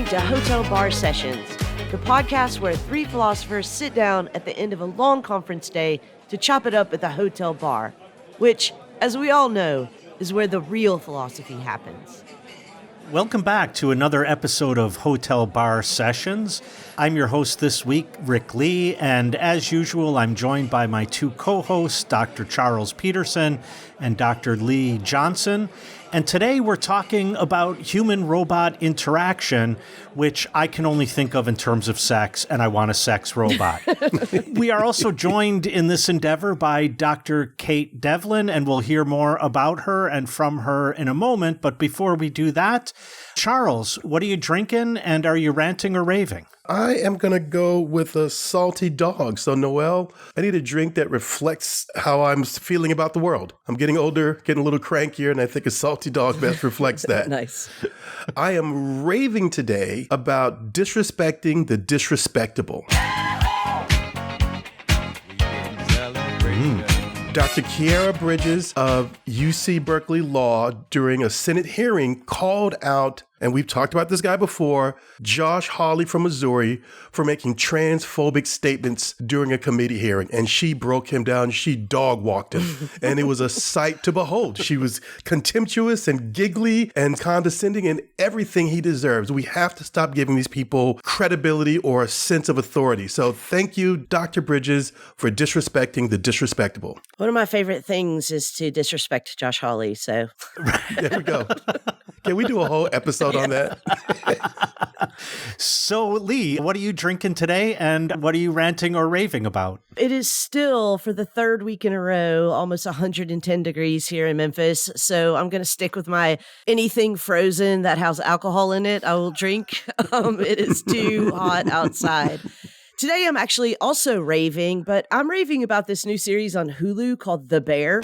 listening to Hotel Bar Sessions, the podcast where three philosophers sit down at the end of a long conference day to chop it up at the hotel bar, which, as we all know, is where the real philosophy happens. Welcome back to another episode of Hotel Bar Sessions. I'm your host this week, Rick Lee, and as usual, I'm joined by my two co-hosts, Dr. Charles Peterson and Dr. Lee Johnson. And today we're talking about human-robot interaction, which I can only think of in terms of sex, and I want a sex robot. We are also joined in this endeavor by Dr. Kate Devlin, and we'll hear more about her and from her in a moment. But before we do that, Charles, what are you drinking, and are you ranting or raving? I am going to go with a salty dog. So, Noelle, I need a drink that reflects how I'm feeling about the world. I'm getting older, getting a little crankier, and I think a salty dog best reflects that. Nice. I am raving today about disrespecting the disrespectable. Dr. Kiara Bridges of UC Berkeley Law, during a Senate hearing, called out, and we've talked about this guy before, Josh Hawley from Missouri, for making transphobic statements during a committee hearing. And she broke him down. She dog walked him. And it was a sight to behold. She was contemptuous and giggly and condescending and everything he deserves. We have to stop giving these people credibility or a sense of authority. So thank you, Dr. Bridges, for disrespecting the disrespectable. One of my favorite things is to disrespect Josh Hawley, so. There we go. Can we do a whole episode on that? So, Lee, what are you drinking today, and what are you ranting or raving about? It is still, for the third week in a row, almost 110 degrees here in Memphis, so I'm going to stick with my anything frozen that has alcohol in it, I will drink. It is too hot outside. Today, I'm actually also raving, but I'm raving about this new series on Hulu called The Bear.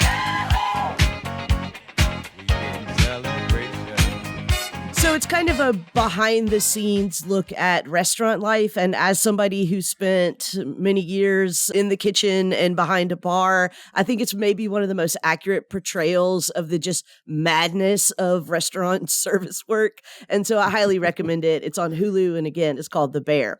So it's kind of a behind-the-scenes look at restaurant life, and as somebody who spent many years in the kitchen and behind a bar, I think it's maybe one of the most accurate portrayals of the just madness of restaurant service work, and so I highly recommend it. It's on Hulu, and again, it's called The Bear.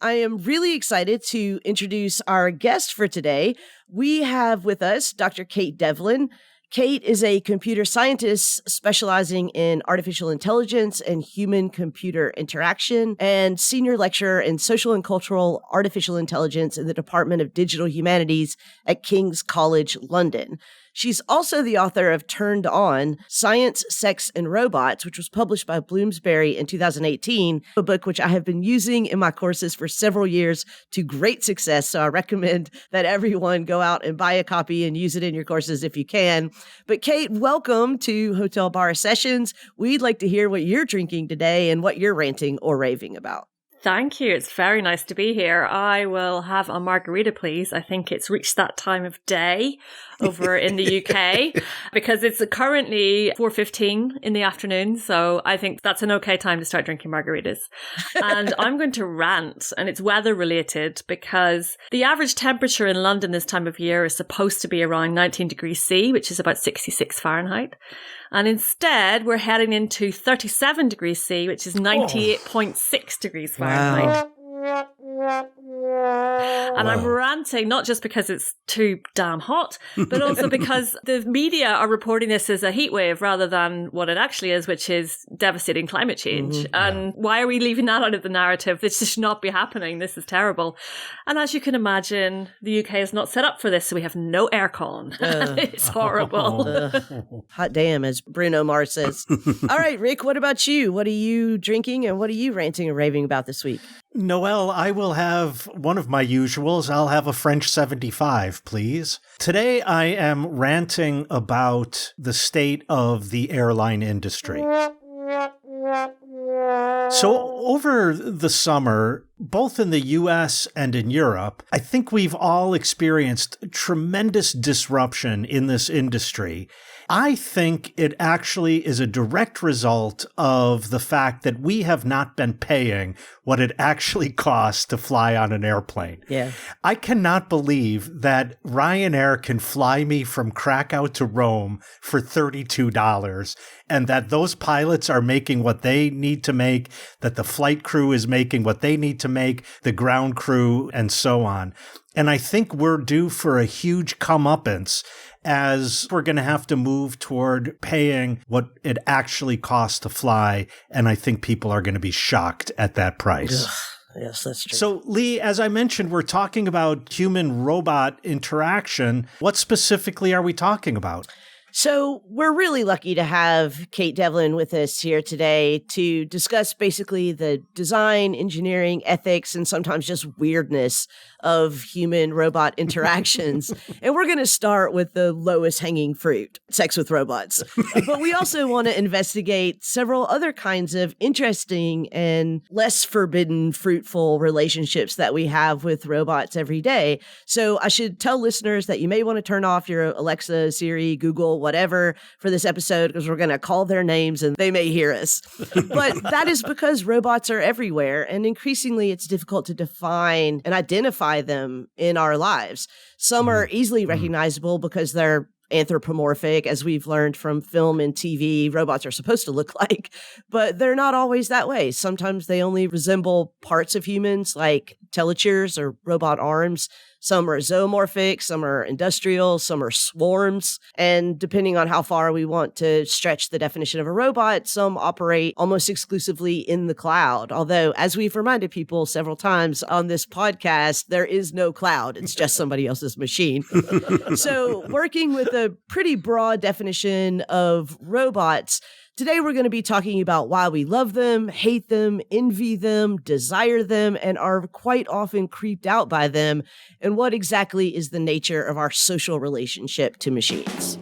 I am really excited to introduce our guest for today. We have with us Dr. Kate Devlin. Kate is a computer scientist specializing in artificial intelligence and human-computer interaction, and senior lecturer in social and cultural artificial intelligence in the Department of Digital Humanities at King's College London. She's also the author of Turned On, Science, Sex, and Robots, which was published by Bloomsbury in 2018, a book which I have been using in my courses for several years to great success. So I recommend that everyone go out and buy a copy and use it in your courses if you can. But Kate, welcome to Hotel Bar Sessions. We'd like to hear what you're drinking today and what you're ranting or raving about. Thank you. It's very nice to be here. I will have a margarita, please. I think it's reached that time of day over in the UK because it's currently 4:15 in the afternoon. So I think that's an okay time to start drinking margaritas. And I'm going to rant, and it's weather related because the average temperature in London this time of year is supposed to be around 19 degrees C, which is about 66 Fahrenheit. And instead, we're heading into 37 degrees C, which is 98.6 degrees Fahrenheit. Wow. And I'm ranting not just because it's too damn hot, but also because the media are reporting this as a heat wave rather than what it actually is, which is devastating climate change. Mm-hmm. And why are we leaving that out of the narrative? This should not be happening. This is terrible. And as you can all the UK is not set up for this, so we have no aircon. It's horrible. Hot damn, as Bruno Mars says. All right, Rick, what about you? What are you drinking and what are you ranting and raving about this week? Noelle, I will have one of my usuals. I'll have a French 75, please. Today, I am ranting about the state of the airline industry. So over the summer, both in the US and in Europe, I think we've all experienced tremendous disruption in this industry. I think it actually is a direct result of the fact that we have not been paying what it actually costs to fly on an airplane. Yeah. I cannot believe that Ryanair can fly me from Krakow to Rome for $32 and that those pilots are making what they need to make, that the flight crew is making what they need to make, the ground crew, and so on. And I think we're due for a huge comeuppance as we're going to have to move toward paying what it actually costs to fly. And I think people are going to be shocked at that price. Ugh. Yes, that's true. So, Lee, as I mentioned, we're talking about human-robot interaction. What specifically are we talking about? So we're really lucky to have Kate Devlin with us here today to discuss basically the design, engineering, ethics, and sometimes just weirdness of human-robot interactions. And we're going to start with the lowest hanging fruit, sex with robots. But we also want to investigate several other kinds of interesting and less forbidden, fruitful relationships that we have with robots every day. So I should tell listeners that you may want to turn off your Alexa, Siri, Google, whatever for this episode, because we're going to call their names and they may hear us. But that is because robots are everywhere, and increasingly it's difficult to define and identify them in our lives. Some are easily recognizable because they're anthropomorphic, as we've learned from film and TV, robots are supposed to look like, but they're not always that way. Sometimes they only resemble parts of humans, like telocheres or robot arms. Some are zoomorphic, some are industrial, some are swarms. And depending on how far we want to stretch the definition of a robot, some operate almost exclusively in the cloud. Although, as we've reminded people several times on this podcast, there is no cloud. It's just somebody else's machine. So working with a pretty broad definition of robots, today we're going to be talking about why we love them, hate them, envy them, desire them, and are quite often creeped out by them, and what exactly is the nature of our social relationship to machines.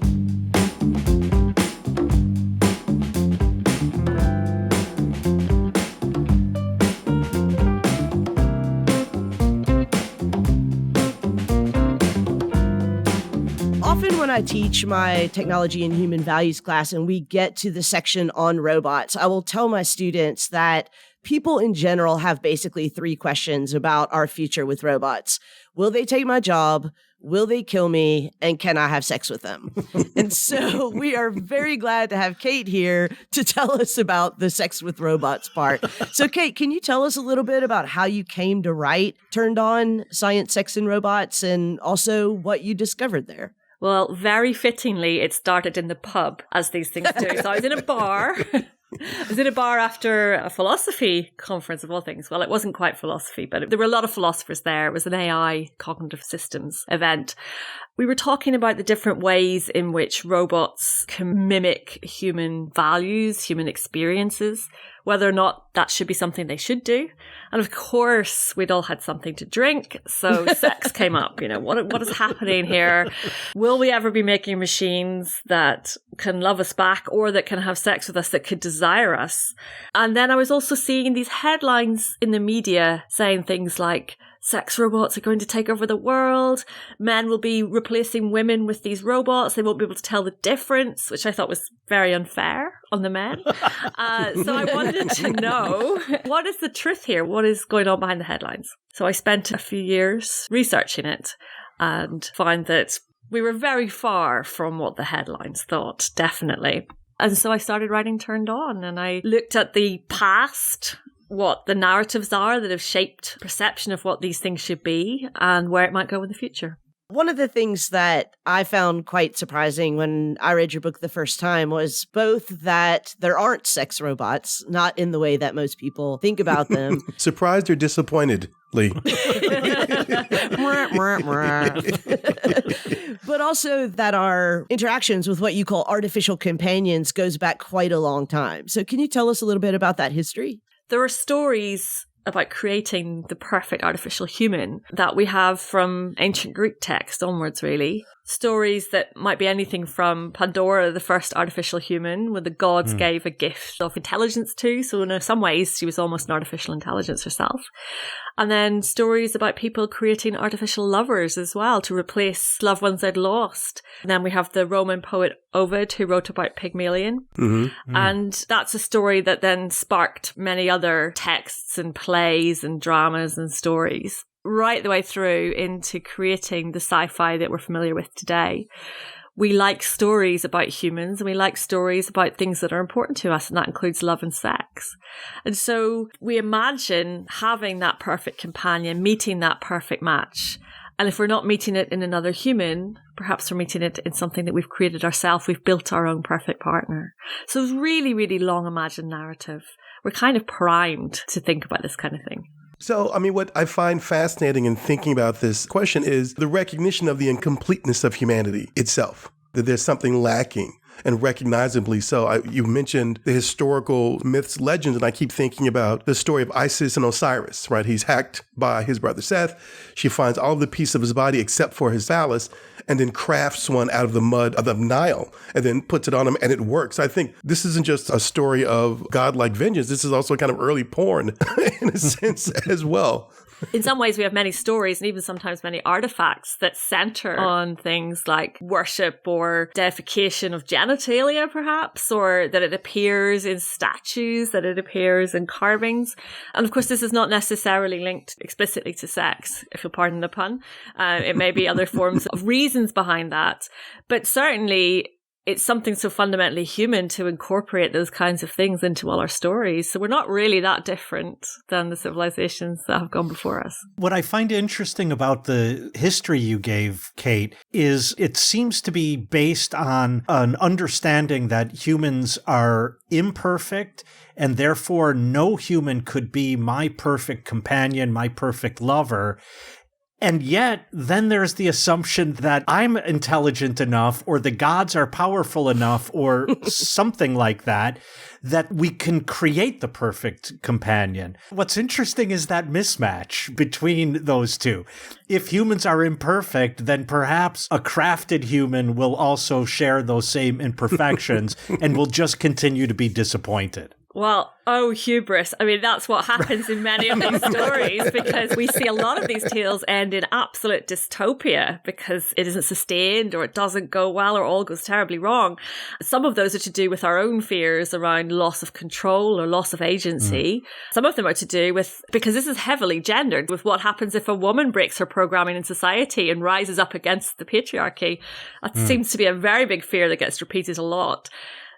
Often when I teach my technology and human values class and we get to the section on robots, I will tell my students that people in general have basically three questions about our future with robots. Will they take my job? Will they kill me? And can I have sex with them? And so we are very glad to have Kate here to tell us about the sex with robots part. So Kate, can you tell us a little bit about how you came to write Turned On: Science, Sex, and Robots, and also what you discovered there? Well, very fittingly, it started in the pub, as these things do. So I was in a bar. I was in a bar after a philosophy conference, of all things. Well, it wasn't quite philosophy, but there were a lot of philosophers there. It was an AI, cognitive systems event. We were talking about the different ways in which robots can mimic human values, human experiences, whether or not that should be something they should do. And of course, we'd all had something to drink. So sex came up. You know, what is happening here? Will we ever be making machines that can love us back or that can have sex with us, that could desire us? And then I was also seeing these headlines in the media saying things like, sex robots are going to take over the world. Men will be replacing women with these robots. They won't be able to tell the difference, which I thought was very unfair on the men. So I wanted to know, what is the truth here? What is going on behind the headlines? So I spent a few years researching it and found that we were very far from what the headlines thought, definitely. And so I started writing Turned On, and I looked at the past, what the narratives are that have shaped perception of what these things should be and where it might go in the future. One of the things that I found quite surprising when I read your book the first time was both that there aren't sex robots, not in the way that most people think about them. Surprised or disappointed, Lee? But also that our interactions with what you call artificial companions goes back quite a long time. So can you tell us a little bit about that history? There are stories about creating the perfect artificial human that we have from ancient Greek text onwards, really. stories that might be anything from Pandora, the first artificial human, where the gods gave a gift of intelligence to. So in some ways, she was almost an artificial intelligence herself. And then stories about people creating artificial lovers as well to replace loved ones they'd lost. And then we have the Roman poet Ovid, who wrote about Pygmalion. And that's a story that then sparked many other texts and plays and dramas and stories, right the way through into creating the sci-fi that we're familiar with today. We like stories about humans and we like stories about things that are important to us, and that includes love and sex. And so we imagine having that perfect companion, meeting that perfect match. And if we're not meeting it in another human, perhaps we're meeting it in something that we've created ourselves. We've built our own perfect partner. So it's really, really long imagined narrative. We're kind of primed to think about this kind of thing. So, I mean, what I find fascinating in thinking about this question is the recognition of the incompleteness of humanity itself, that there's something lacking. And recognizably so. You mentioned the historical myths, legends, and I keep thinking about the story of Isis and Osiris, right? He's hacked by his brother Seth. She finds all of the pieces of his body except for his phallus, and then crafts one out of the mud of the Nile, and then puts it on him, and it works. I think this isn't just a story of godlike vengeance. This is also kind of early porn in a sense as well. In some ways, we have many stories and even sometimes many artifacts that center on things like worship or deification of genitalia, perhaps, or that it appears in statues, that it appears in carvings. And of course, this is not necessarily linked explicitly to sex, if you'll pardon the pun. It may be other forms of reasons behind that. But certainly, it's something so fundamentally human to incorporate those kinds of things into all our stories. So we're not really that different than the civilizations that have gone before us. What I find interesting about the history you gave, Kate, is it seems to be based on an understanding that humans are imperfect, and therefore no human could be my perfect companion, my perfect lover. And yet, then there's the assumption that I'm intelligent enough, or the gods are powerful enough, or something like that, that we can create the perfect companion. What's interesting is that mismatch between those two. If humans are imperfect, then perhaps a crafted human will also share those same imperfections and will just continue to be disappointed. Well, oh, hubris. I mean, that's what happens in many of these stories, because we see a lot of these tales end in absolute dystopia because it isn't sustained or it doesn't go well or all goes terribly wrong. Some of those are to do with our own fears around loss of control or loss of agency. Some of them are to do with, because this is heavily gendered, with what happens if a woman breaks her programming in society and rises up against the patriarchy. That seems to be a very big fear that gets repeated a lot.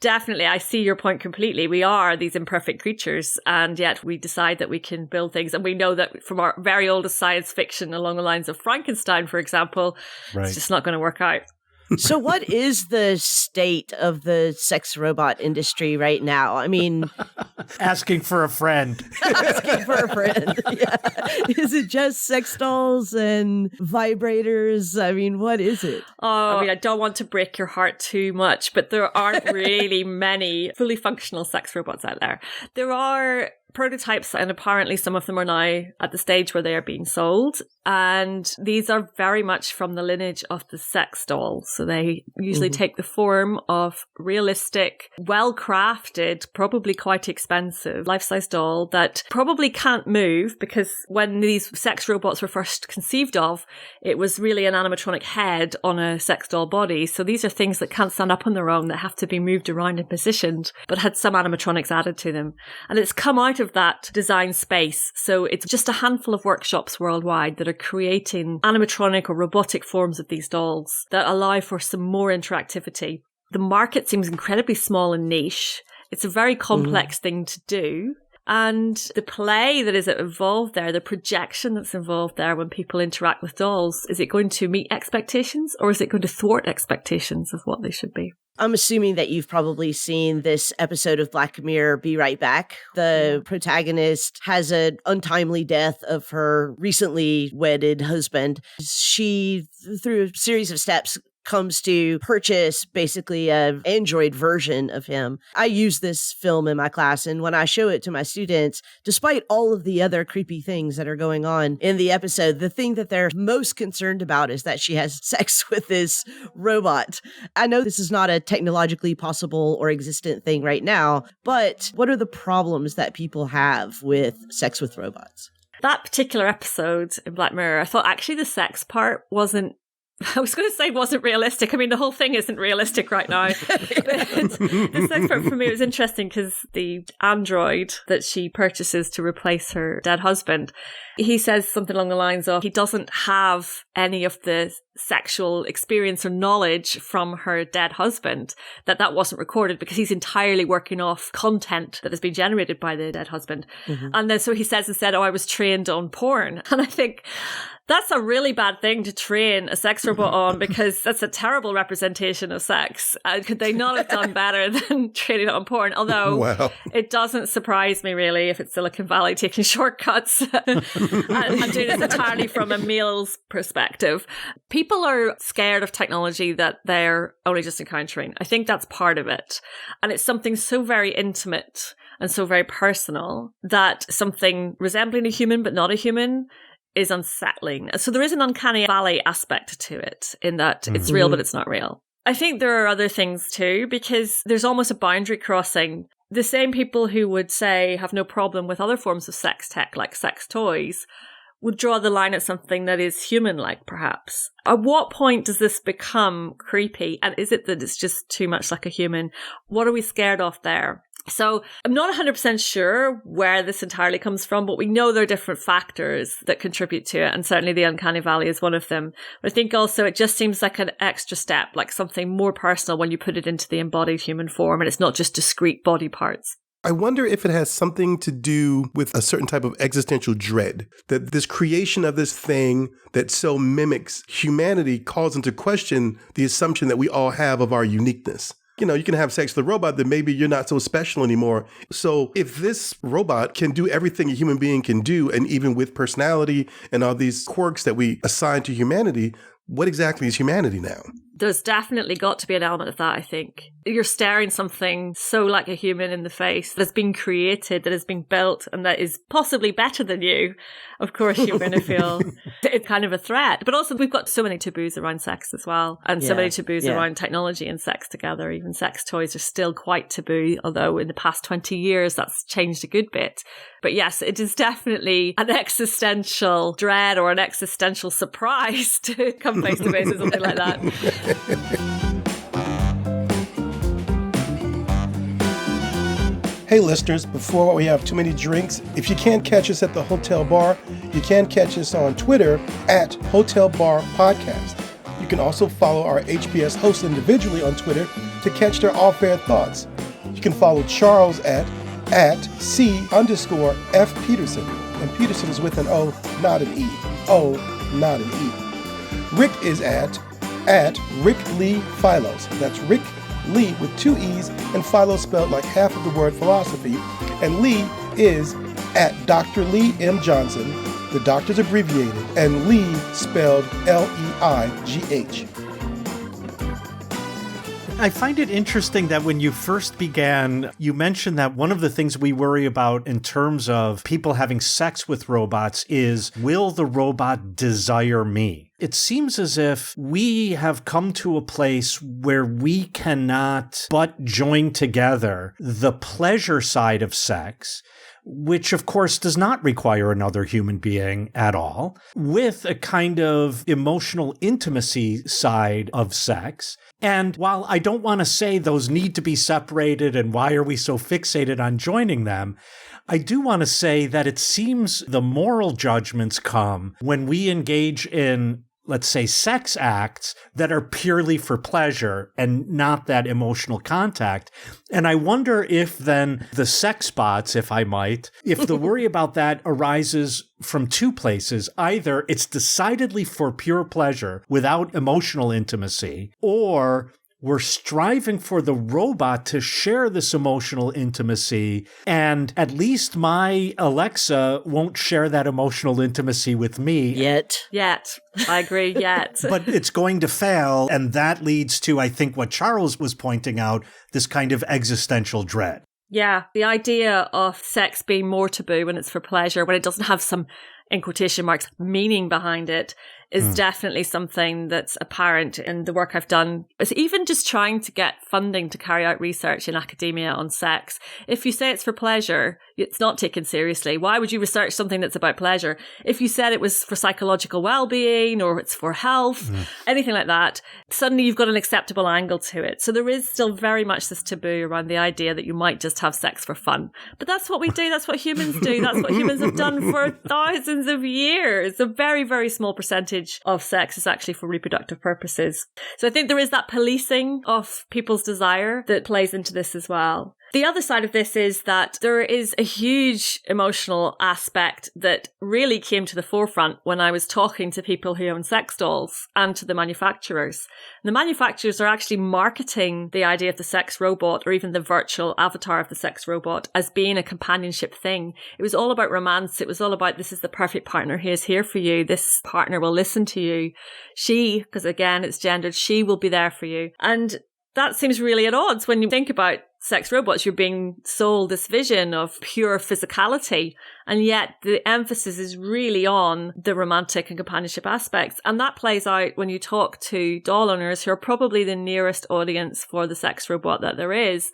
Definitely, I see your point completely. We are these imperfect creatures, and yet we decide that we can build things. And we know that from our very oldest science fiction along the lines of Frankenstein, for example, it's just not going to work out. So what is the state of the sex robot industry right now? I mean, asking for a friend. Asking for a friend. Yeah. Is it just sex dolls and vibrators? I mean, what is it? Oh, I mean, I don't want to break your heart too much, but there aren't really many fully functional sex robots out there. There are prototypes, and apparently some of them are now at the stage where they are being sold. And these are very much from the lineage of the sex doll. So they usually take the form of realistic, well-crafted, probably quite expensive life-size doll that probably can't move, because when these sex robots were first conceived of, it was really an animatronic head on a sex doll body. So these are things that can't stand up on their own, that have to be moved around and positioned, but had some animatronics added to them. And it's come out of that design space. So it's just a handful of workshops worldwide that are creating animatronic or robotic forms of these dolls that allow for some more interactivity. The market seems incredibly small and niche. It's a very complex thing to do. And the play that is involved there, the projection that's involved there when people interact with dolls, is it going to meet expectations, or is it going to thwart expectations of what they should be? I'm assuming that you've probably seen this episode of Black Mirror, Be Right Back. The protagonist has an untimely death of her recently wedded husband. She, through a series of steps, comes to purchase basically an Android version of him. I use this film in my class, and when I show it to my students, despite all of the other creepy things that are going on in the episode, the thing that they're most concerned about is that she has sex with this robot. I know this is not a technologically possible or existent thing right now, but what are the problems that people have with sex with robots? That particular episode in Black Mirror, I thought actually the sex part wasn't realistic. I mean, the whole thing isn't realistic right now. The sex part for me was interesting because the android that she purchases to replace her dead husband, he says something along the lines of he doesn't have any of the sexual experience or knowledge from her dead husband, that wasn't recorded because he's entirely working off content that has been generated by the dead husband. Mm-hmm. And then so he says instead, I was trained on porn. And I think that's a really bad thing to train a sex robot on because that's a terrible representation of sex. Could they not have done better than training it on porn? Although It doesn't surprise me really if it's Silicon Valley taking shortcuts and doing this entirely from a male's perspective. People are scared of technology that they're only just encountering. I think that's part of it. And it's something so very intimate and so very personal that something resembling a human but not a human is unsettling. So there is an uncanny valley aspect to it in that it's real, but it's not real. I think there are other things too, because there's almost a boundary crossing. The same people who would say have no problem with other forms of sex tech, like sex toys, would draw the line at something that is human-like, perhaps. At what point does this become creepy? And is it that it's just too much like a human? What are we scared of there? So I'm not 100% sure where this entirely comes from, but we know there are different factors that contribute to it. And certainly the uncanny valley is one of them. But I think also it just seems like an extra step, like something more personal when you put it into the embodied human form and it's not just discrete body parts. I wonder if it has something to do with a certain type of existential dread, that this creation of this thing that so mimics humanity calls into question the assumption that we all have of our uniqueness. You know, you can have sex with a robot that maybe you're not so special anymore. So if this robot can do everything a human being can do, and even with personality and all these quirks that we assign to humanity, what exactly is humanity now? There's definitely got to be an element of that, I think. You're staring something so like a human in the face that's been created, that has been built, and that is possibly better than you. Of course, you're going to feel it's kind of a threat. But also, we've got so many taboos around sex as well, and so many taboos around technology and sex together. Even sex toys are still quite taboo, although in the past 20 years, that's changed a good bit. But yes, it is definitely an existential dread or an existential surprise to come face to face with something like that. Hey listeners, before we have too many drinks, if you can't catch us at the Hotel Bar, you can catch us on Twitter at Hotel Bar Podcast. You can also follow our HBS hosts individually on Twitter to catch their off-air thoughts. You can follow Charles at C_F Peterson. And Peterson is with an O, not an E. O, not an E. Rick is at Rick Lee Philos. That's Rick Lee with 2 E's and Philo spelled like half of the word philosophy. And Lee is at Dr. Lee M. Johnson. The doctor's abbreviated. And Lee spelled Leigh. I find it interesting that when you first began, you mentioned that one of the things we worry about in terms of people having sex with robots is, will the robot desire me? It seems as if we have come to a place where we cannot but join together the pleasure side of sex, which of course does not require another human being at all, with a kind of emotional intimacy side of sex. And while I don't want to say those need to be separated and why are we so fixated on joining them, I do want to say that it seems the moral judgments come when we engage in, let's say, sex acts that are purely for pleasure and not that emotional contact. And I wonder if then the sex bots, if I might, if the worry about that arises from two places. Either it's decidedly for pure pleasure without emotional intimacy, or we're striving for the robot to share this emotional intimacy. And at least my Alexa won't share that emotional intimacy with me. Yet. I agree, yet. But it's going to fail. And that leads to, I think, what Charles was pointing out, this kind of existential dread. Yeah, the idea of sex being more taboo when it's for pleasure, when it doesn't have some, in quotation marks, meaning behind it, is definitely something that's apparent in the work I've done. It's even just trying to get funding to carry out research in academia on sex. If you say it's for pleasure, it's not taken seriously. Why would you research something that's about pleasure? If you said it was for psychological well-being or it's for health, anything like that, suddenly you've got an acceptable angle to it. So there is still very much this taboo around the idea that you might just have sex for fun. But that's what we do. That's what humans do. That's what humans have done for thousands of years. A very, very small percentage of sex is actually for reproductive purposes. So I think there is that policing of people's desire that plays into this as well. The other side of this is that there is a huge emotional aspect that really came to the forefront when I was talking to people who own sex dolls and to the manufacturers. The manufacturers are actually marketing the idea of the sex robot or even the virtual avatar of the sex robot as being a companionship thing. It was all about romance. It was all about, this is the perfect partner who is here for you. This partner will listen to you. She, because again, it's gendered, she will be there for you. And that seems really at odds when you think about sex robots. You're being sold this vision of pure physicality, and yet the emphasis is really on the romantic and companionship aspects. And that plays out when you talk to doll owners who are probably the nearest audience for the sex robot that there is.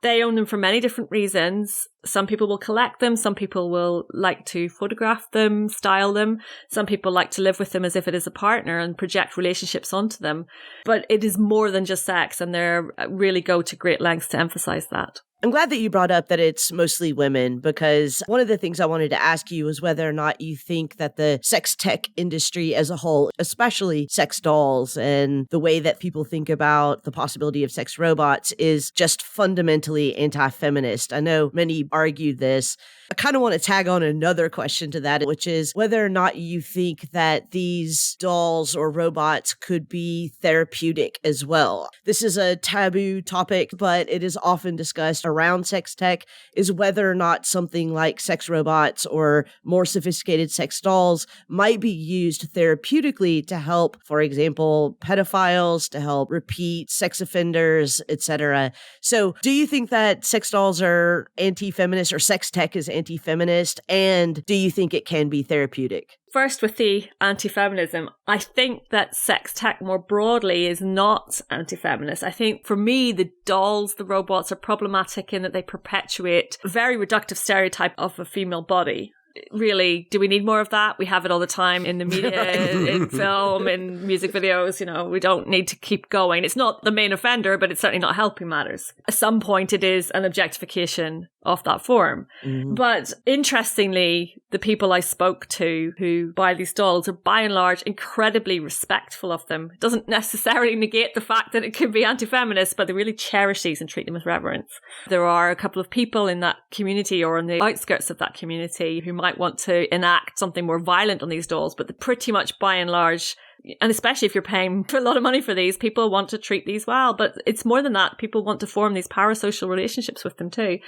They own them for many different reasons. Some people will collect them. Some people will like to photograph them, style them. Some people like to live with them as if it is a partner and project relationships onto them. But it is more than just sex, and they really go to great lengths to emphasize that. I'm glad that you brought up that it's mostly women, because one of the things I wanted to ask you was whether or not you think that the sex tech industry as a whole, especially sex dolls and the way that people think about the possibility of sex robots, is just fundamentally anti-feminist. I know many argue this. I kind of want to tag on another question to that, which is whether or not you think that these dolls or robots could be therapeutic as well. This is a taboo topic, but it is often discussed around sex tech, is whether or not something like sex robots or more sophisticated sex dolls might be used therapeutically to help, for example, pedophiles, to help repeat sex offenders, etc. So do you think that sex dolls are anti-feminist, or sex tech is anti-feminist? And do you think it can be therapeutic? First, with the anti-feminism, I think that sex tech more broadly is not anti-feminist. I think for me, the dolls, the robots are problematic in that they perpetuate a very reductive stereotype of a female body. Really, do we need more of that? We have it all the time in the media, in film, in music videos. You know, we don't need to keep going. It's not the main offender, but it's certainly not helping matters. At some point, it is an objectification of that form. Mm-hmm. But interestingly, the people I spoke to who buy these dolls are by and large incredibly respectful of them. It doesn't necessarily negate the fact that it could be anti-feminist, but they really cherish these and treat them with reverence. There are a couple of people in that community or on the outskirts of that community who might want to enact something more violent on these dolls, but pretty much by and large, and especially if you're paying for a lot of money for these, people want to treat these well. But it's more than that. People want to form these parasocial relationships with them too.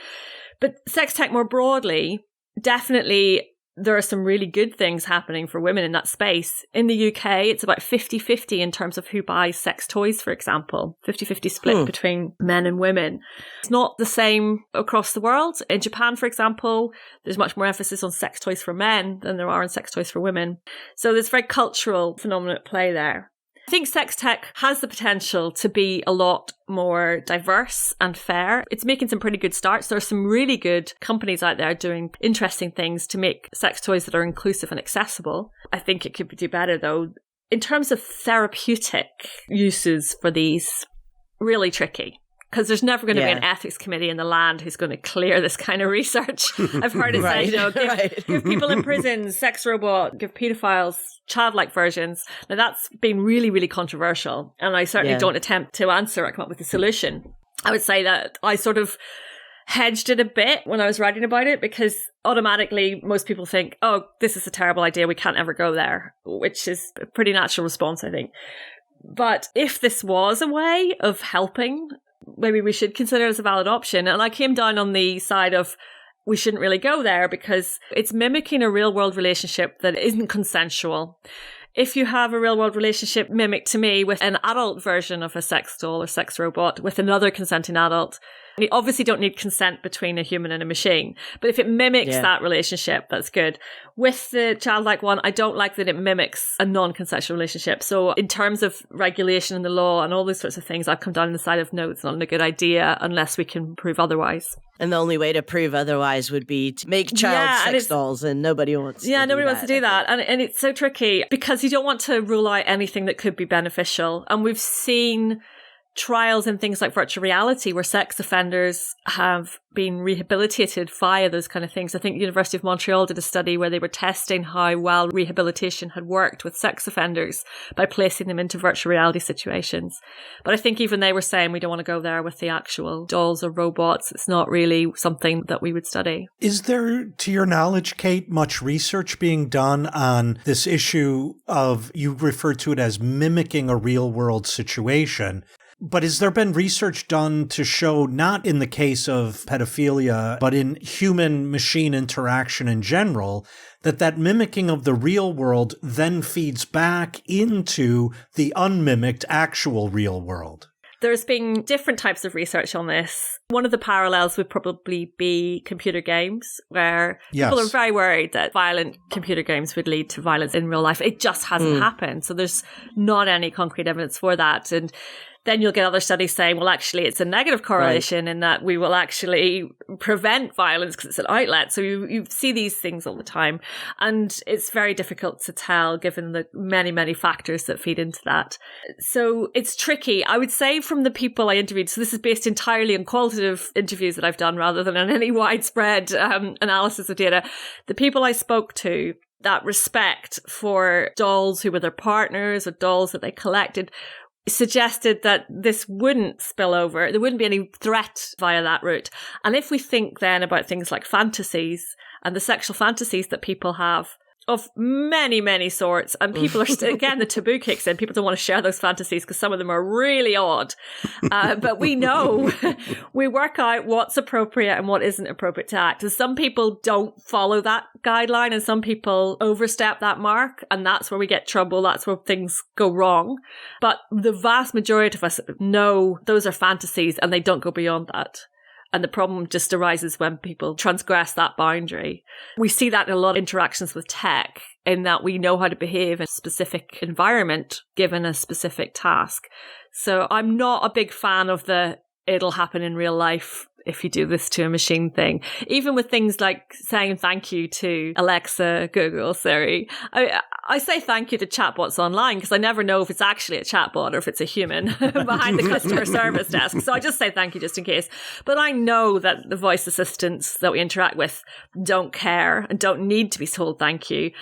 But sex tech more broadly, definitely there are some really good things happening for women in that space. In the UK, it's about 50-50 in terms of who buys sex toys, for example. 50-50 split between men and women. It's not the same across the world. In Japan, for example, there's much more emphasis on sex toys for men than there are on sex toys for women. So there's a very cultural phenomenon at play there. I think sex tech has the potential to be a lot more diverse and fair. It's making some pretty good starts. There are some really good companies out there doing interesting things to make sex toys that are inclusive and accessible. I think it could do better though. In terms of therapeutic uses for these, really tricky. Because there's never going to be an ethics committee in the land who's going to clear this kind of research. I've heard it said, you know, give people in prison sex robot, give pedophiles childlike versions. Now that's been really, really controversial. And I certainly don't attempt to answer or come up with a solution. I would say that I sort of hedged it a bit when I was writing about it, because automatically most people think, oh, this is a terrible idea, we can't ever go there, which is a pretty natural response, I think. But if this was a way of helping, maybe we should consider it as a valid option. And I came down on the side of we shouldn't really go there because it's mimicking a real world relationship that isn't consensual. If you have a real world relationship mimicked to me with an adult version of a sex doll or sex robot with another consenting adult, you obviously don't need consent between a human and a machine. But if it mimics that relationship, that's good. With the childlike one, I don't like that it mimics a non-consensual relationship. So in terms of regulation in the law and all those sorts of things, I've come down on the side of no, it's not a good idea unless we can prove otherwise. And the only way to prove otherwise would be to make child sex dolls, and nobody wants to do that. Nobody wants to do that. And it's so tricky because you don't want to rule out anything that could be beneficial. And we've seen trials in things like virtual reality where sex offenders have been rehabilitated via those kind of things. I think the University of Montreal did a study where they were testing how well rehabilitation had worked with sex offenders by placing them into virtual reality situations. But I think even they were saying we don't want to go there with the actual dolls or robots. It's not really something that we would study. Is there, to your knowledge, Kate, much research being done on this issue of, you referred to it as mimicking a real world situation? But has there been research done to show, not in the case of pedophilia, but in human-machine interaction in general, that mimicking of the real world then feeds back into the unmimicked actual real world? There's been different types of research on this. One of the parallels would probably be computer games, where people are very worried that violent computer games would lead to violence in real life. It just hasn't happened. So there's not any concrete evidence for that. And then you'll get other studies saying, well, actually, it's a negative correlation in that we will actually prevent violence because it's an outlet. So you see these things all the time. And it's very difficult to tell given the many, many factors that feed into that. So it's tricky. I would say from the people I interviewed, so this is based entirely on qualitative interviews that I've done rather than on any widespread analysis of data. The people I spoke to, that respect for dolls who were their partners or dolls that they collected, suggested that this wouldn't spill over. There wouldn't be any threat via that route. And if we think then about things like fantasies and the sexual fantasies that people have of many, many sorts, and people are again, the taboo kicks in. People don't want to share those fantasies because some of them are really odd. But we know, we work out what's appropriate and what isn't appropriate to act. And some people don't follow that guideline and some people overstep that mark. And that's where we get trouble. That's where things go wrong. But the vast majority of us know those are fantasies and they don't go beyond that. And the problem just arises when people transgress that boundary. We see that in a lot of interactions with tech, in that we know how to behave in a specific environment given a specific task. So I'm not a big fan of the it'll happen in real life if you do this to a machine thing. Even with things like saying thank you to Alexa, Google, Siri. I say thank you to chatbots online because I never know if it's actually a chatbot or if it's a human behind the customer service desk. So I just say thank you just in case. But I know that the voice assistants that we interact with don't care and don't need to be told thank you.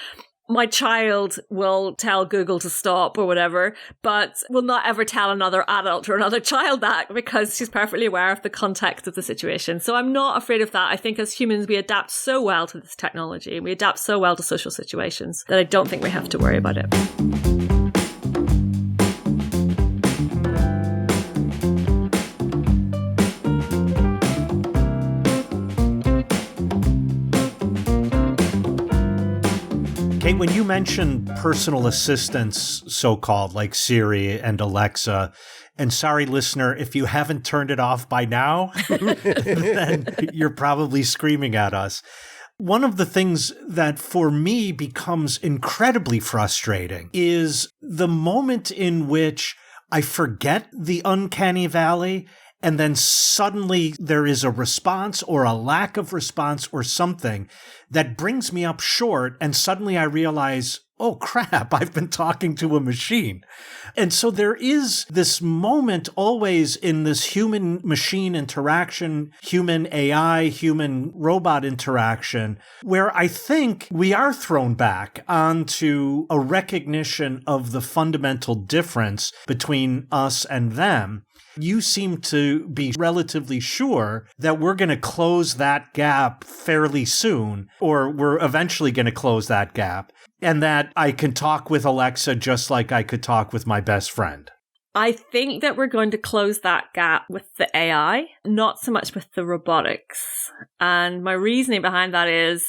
My child will tell Google to stop or whatever, but will not ever tell another adult or another child that because she's perfectly aware of the context of the situation. So I'm not afraid of that. I think as humans, we adapt so well to this technology and we adapt so well to social situations that I don't think we have to worry about it. Kate, when you mentioned personal assistants, so-called, like Siri and Alexa, and sorry, listener, if you haven't turned it off by now, then you're probably screaming at us. One of the things that for me becomes incredibly frustrating is the moment in which I forget the uncanny valley and then suddenly there is a response or a lack of response or something that brings me up short. And suddenly I realize, oh crap, I've been talking to a machine. And so there is this moment always in this human-machine interaction, human AI, human-robot interaction, where I think we are thrown back onto a recognition of the fundamental difference between us and them. You seem to be relatively sure that we're going to close that gap fairly soon, or we're eventually going to close that gap, and that I can talk with Alexa just like I could talk with my best friend. I think that we're going to close that gap with the AI, not so much with the robotics. And my reasoning behind that is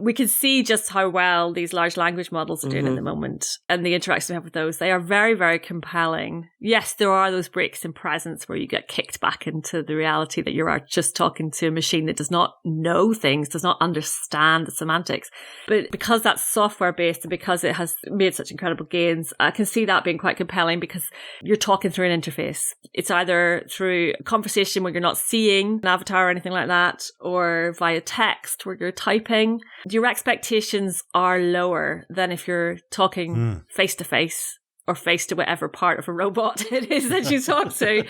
we can see just how well these large language models are doing at the moment and the interaction we have with those. They are very, very compelling. Yes, there are those breaks in presence where you get kicked back into the reality that you are just talking to a machine that does not know things, does not understand the semantics. But because that's software based and because it has made such incredible gains, I can see that being quite compelling because you're talking through an interface. It's either through a conversation where you're not seeing an avatar or anything like that, or via text where you're typing. Your expectations are lower than if you're talking face to face or face to whatever part of a robot it is that you talk to.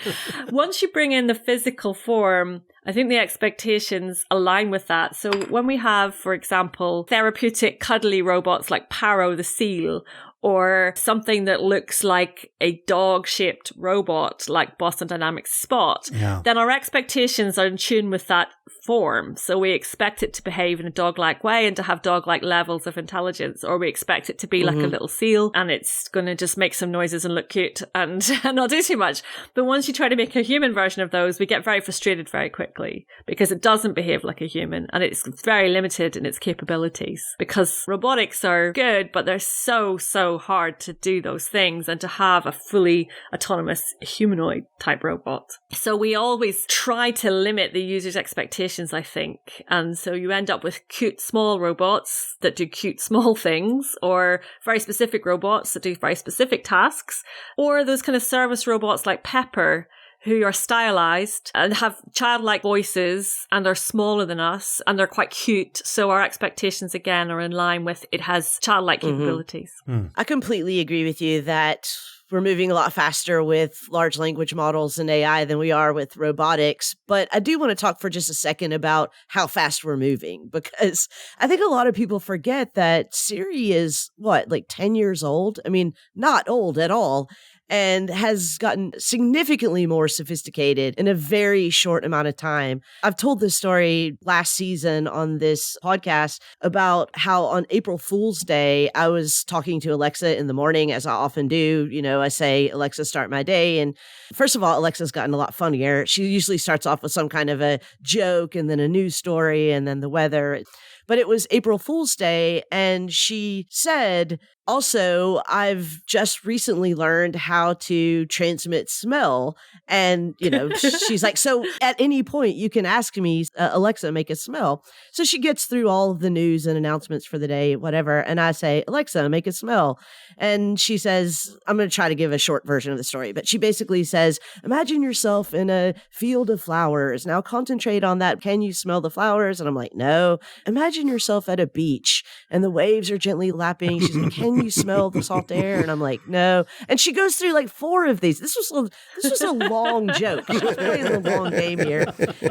Once you bring in the physical form, I think the expectations align with that. So when we have, for example, therapeutic cuddly robots like Paro the seal, or something that looks like a dog-shaped robot like Boston Dynamics Spot, then our expectations are in tune with that form. So we expect it to behave in a dog-like way and to have dog-like levels of intelligence, or we expect it to be like a little seal and it's going to just make some noises and look cute and not do too much. But once you try to make a human version of those, we get very frustrated very quickly because it doesn't behave like a human and it's very limited in its capabilities, because robotics are good, but they're so hard to do those things and to have a fully autonomous humanoid type robot. So we always try to limit the user's expectations, I think. And so you end up with cute small robots that do cute small things, or very specific robots that do very specific tasks, or those kind of service robots like Pepper, who are stylized and have childlike voices and are smaller than us and they're quite cute. So our expectations, again, are in line with it has childlike capabilities. I completely agree with you that we're moving a lot faster with large language models and AI than we are with robotics. But I do want to talk for just a second about how fast we're moving, because I think a lot of people forget that Siri is, like 10 years old? I mean, not old at all. And has gotten significantly more sophisticated in a very short amount of time. I've told this story last season on this podcast about how on April Fool's Day, I was talking to Alexa in the morning, as I often do. You know, I say, Alexa, start my day. And first of all, Alexa's gotten a lot funnier. She usually starts off with some kind of a joke and then a news story and then the weather. But it was April Fool's Day, and she said, also, I've just recently learned how to transmit smell. And, she's like, so at any point you can ask me, Alexa, make a smell. So she gets through all of the news and announcements for the day, whatever. And I say, Alexa, make a smell. And she says, I'm going to try to give a short version of the story, but she basically says, imagine yourself in a field of flowers. Now concentrate on that. Can you smell the flowers? And I'm like, no. Imagine yourself at a beach and the waves are gently lapping. She's like, can you smell the salt air? And I'm like, no. And she goes through like 4 of these. This was a long joke. She was playing a long game here.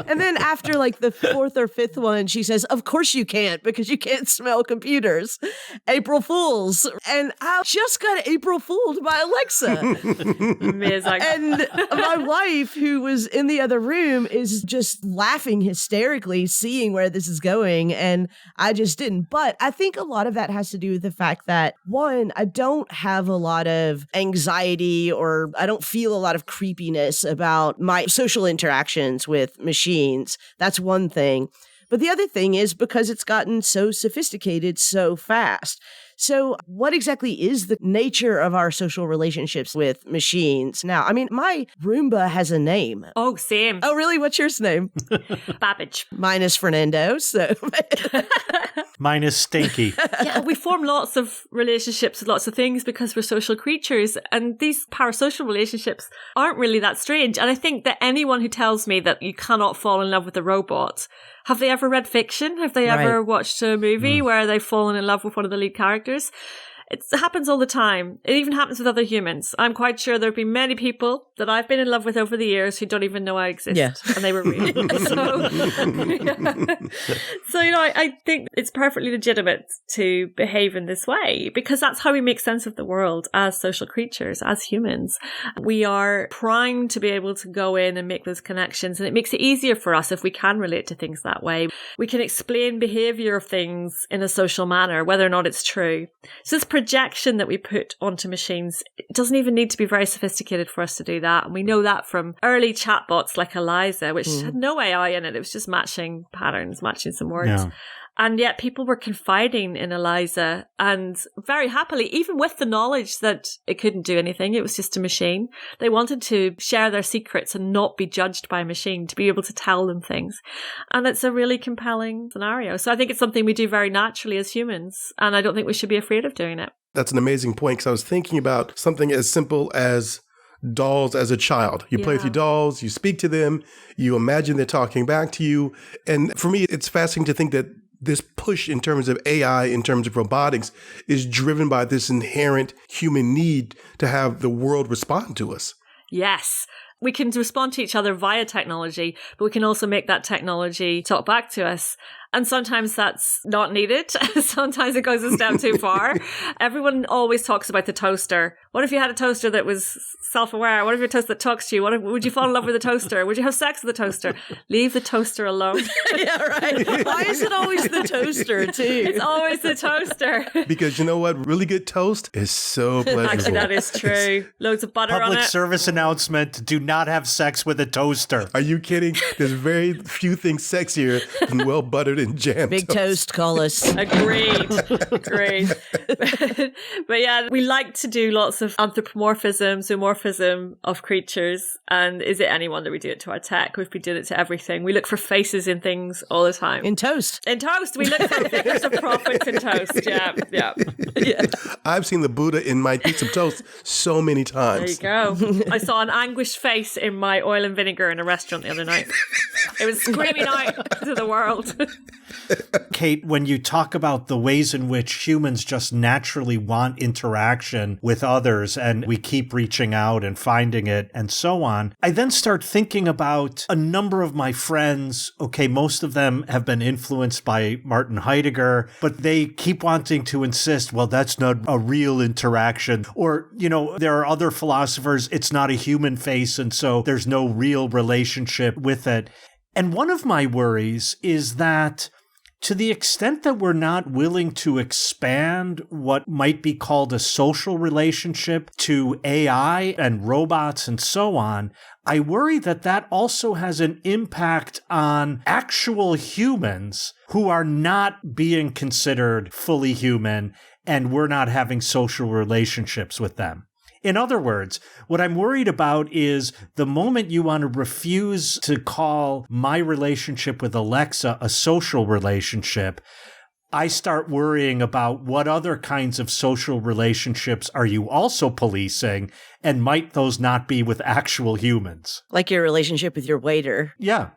And then after like the 4th or 5th one, she says, of course you can't, because you can't smell computers. April Fools. And I just got April Fooled by Alexa. Amazing. And my wife, who was in the other room, is just laughing hysterically, seeing where this is going. And I just didn't. But I think a lot of that has to do with the fact that, one, I don't have a lot of anxiety or I don't feel a lot of creepiness about my social interactions with machines. That's one thing. But the other thing is because it's gotten so sophisticated so fast. So what exactly is the nature of our social relationships with machines? Now, I mean, my Roomba has a name. Oh, same. Oh, really? What's yours name? Babbage. Mine is Fernando, so... Mine is Stinky. Yeah, we form lots of relationships with lots of things because we're social creatures, and these parasocial relationships aren't really that strange. And I think that anyone who tells me that you cannot fall in love with a robot, have they ever read fiction? Have they ever watched a movie where they've fallen in love with one of the lead characters? It happens all the time. It even happens with other humans. I'm quite sure there have been many people that I've been in love with over the years who don't even know I exist. Yeah. And they were real. So, I think it's perfectly legitimate to behave in this way because that's how we make sense of the world as social creatures, as humans. We are primed to be able to go in and make those connections. And it makes it easier for us if we can relate to things that way. We can explain behavior of things in a social manner, whether or not it's true. So this projection that we put onto machines, it doesn't even need to be very sophisticated for us to do that. And we know that from early chatbots like Eliza, which had no AI in it. It was just matching patterns, matching some words. Yeah. And yet people were confiding in Eliza and very happily, even with the knowledge that it couldn't do anything, it was just a machine. They wanted to share their secrets and not be judged by a machine, to be able to tell them things. And it's a really compelling scenario. So I think it's something we do very naturally as humans. And I don't think we should be afraid of doing it. That's an amazing point, because I was thinking about something as simple as dolls as a child. You play with your dolls, you speak to them, you imagine they're talking back to you. And for me, it's fascinating to think that this push in terms of AI, in terms of robotics, is driven by this inherent human need to have the world respond to us. Yes. We can respond to each other via technology, but we can also make that technology talk back to us. And sometimes that's not needed. Sometimes it goes a step too far. Everyone always talks about the toaster. What if you had a toaster that was self-aware? What if you had a toaster that talks to you? Would you fall in love with the toaster? Would you have sex with the toaster? Leave the toaster alone. Yeah, right. Why is it always the toaster, too? It's always the toaster. Because you know what? Really good toast is so pleasurable. Actually, that is true. Loads of butter on Public it. service announcement, do not have sex with a toaster. Are you kidding? There's very few things sexier than well-buttered and jammed Big toast, call us. Agreed. But yeah, we like to do lots of anthropomorphism, zoomorphism of creatures. And is it any wonder we do it to our tech? We've been doing it to everything. We look for faces in things all the time. In toast. In toast. We look for figures of prophets in toast. Yeah. I've seen the Buddha in my piece of toast so many times. There you go. I saw an anguished face in my oil and vinegar in a restaurant the other night. It was screaming out to the world. Kate, when you talk about the ways in which humans just naturally want interaction with others and we keep reaching out and finding it and so on, I then start thinking about a number of my friends. Okay, most of them have been influenced by Martin Heidegger, but they keep wanting to insist, well, that's not a real interaction. Or, there are other philosophers, it's not a human face, and so there's no real relationship with it. And one of my worries is that to the extent that we're not willing to expand what might be called a social relationship to AI and robots and so on, I worry that that also has an impact on actual humans who are not being considered fully human, and we're not having social relationships with them. In other words, what I'm worried about is the moment you want to refuse to call my relationship with Alexa a social relationship, I start worrying about what other kinds of social relationships are you also policing, and might those not be with actual humans? Like your relationship with your waiter. Yeah.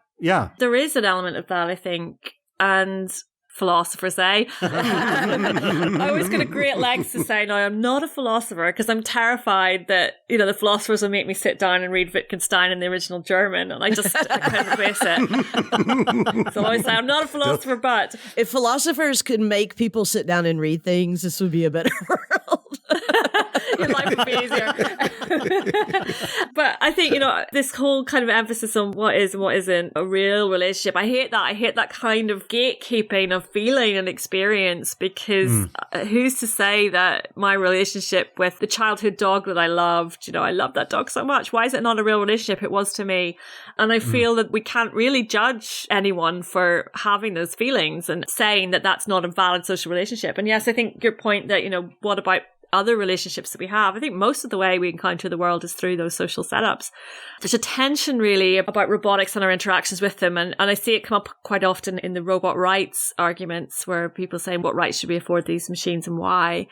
There is an element of that, I think. And philosophers, eh? I always get a great legs to say, no, I'm not a philosopher, because I'm terrified that, the philosophers will make me sit down and read Wittgenstein in the original German, and I kind of face it. So I always say, I'm not a philosopher, but... If philosophers could make people sit down and read things, this would be a better world. Your life would be easier. But I think, this whole kind of emphasis on what is and what isn't a real relationship, I hate that. I hate that kind of gatekeeping of feeling and experience, because who's to say that my relationship with the childhood dog that I loved, I love that dog so much. Why is it not a real relationship? It was to me. And I feel that we can't really judge anyone for having those feelings and saying that that's not a valid social relationship. And yes, I think your point that, what about other relationships that we have? I think most of the way we encounter the world is through those social setups. There's a tension really about robotics and our interactions with them. And I see it come up quite often in the robot rights arguments, where people say, what rights should we afford these machines and why?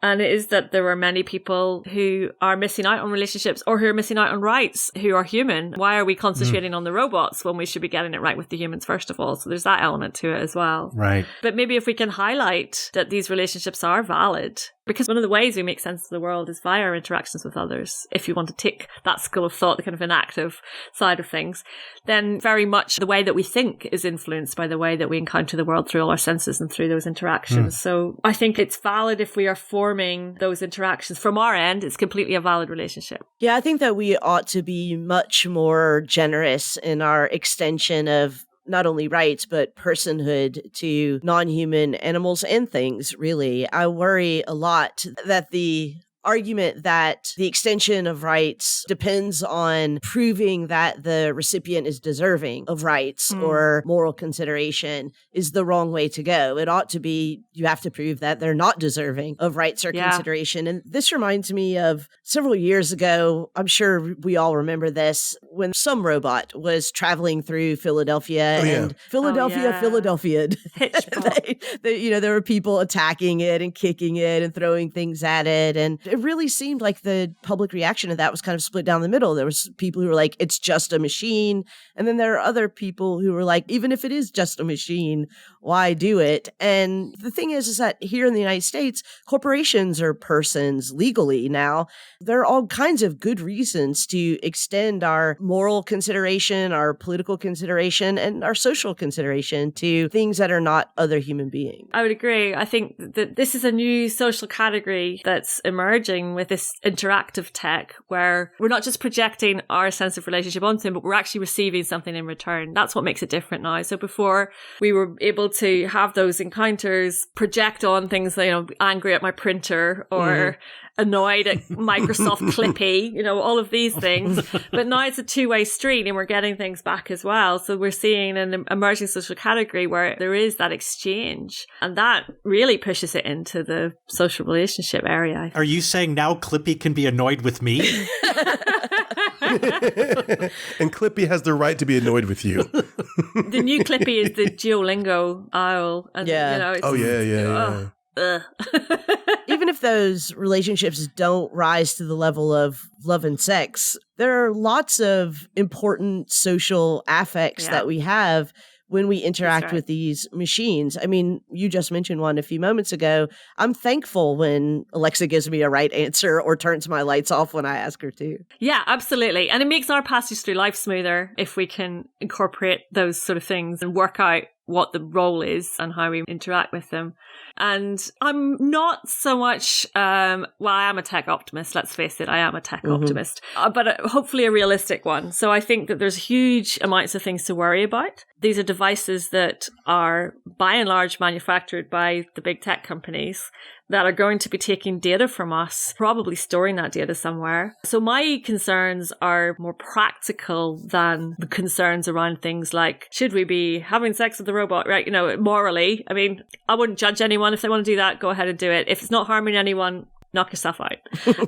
And it is that there are many people who are missing out on relationships, or who are missing out on rights, who are human. Why are we concentrating on the robots when we should be getting it right with the humans first of all? So there's that element to it as well. Right. But maybe if we can highlight that these relationships are valid, because one of the ways we make sense of the world is via our interactions with others. If you want to take that school of thought, the kind of inactive side of things, then very much the way that we think is influenced by the way that we encounter the world through all our senses and through those interactions. So I think it's valid if we are forming those interactions. From our end, it's completely a valid relationship. Yeah, I think that we ought to be much more generous in our extension of not only rights, but personhood to non-human animals and things, really. I worry a lot that the argument that the extension of rights depends on proving that the recipient is deserving of rights or moral consideration is the wrong way to go. It ought to be, you have to prove that they're not deserving of rights or consideration. And this reminds me of several years ago, I'm sure we all remember this, when some robot was traveling through Philadelphia and Philadelphia'd. There were people attacking it and kicking it and throwing things at it. And it really seemed like the public reaction to that was kind of split down the middle. There was people who were like, it's just a machine. And then there are other people who were like, even if it is just a machine, why do it? And the thing is that here in the United States, corporations are persons legally now. There are all kinds of good reasons to extend our moral consideration, our political consideration, and our social consideration to things that are not other human beings. I would agree. I think that this is a new social category that's emerging with this interactive tech where we're not just projecting our sense of relationship onto them, but we're actually receiving something in return. That's what makes it different now. So before we were able to have those encounters, project on things like, angry at my printer or annoyed at Microsoft Clippy, all of these things. But now it's a two-way street and we're getting things back as well. So we're seeing an emerging social category where there is that exchange. And that really pushes it into the social relationship area. Are you saying now Clippy can be annoyed with me? And Clippy has the right to be annoyed with you. The new Clippy is the Duolingo owl. And, Even if those relationships don't rise to the level of love and sex, there are lots of important social affects that we have when we interact with these machines. I mean, you just mentioned one a few moments ago. I'm thankful when Alexa gives me a right answer or turns my lights off when I ask her to. Yeah, absolutely. And it makes our passage through life smoother if we can incorporate those sort of things and work out what the role is and how we interact with them. And I'm not so much, I am a tech optimist, let's face it, I am a tech optimist, but hopefully a realistic one. So I think that there's huge amounts of things to worry about. These are devices that are by and large manufactured by the big tech companies that are going to be taking data from us, probably storing that data somewhere. So my concerns are more practical than the concerns around things like, should we be having sex with the robot, right? Morally, I mean, I wouldn't judge anyone. If they want to do that, go ahead and do it. If it's not harming anyone, knock yourself out.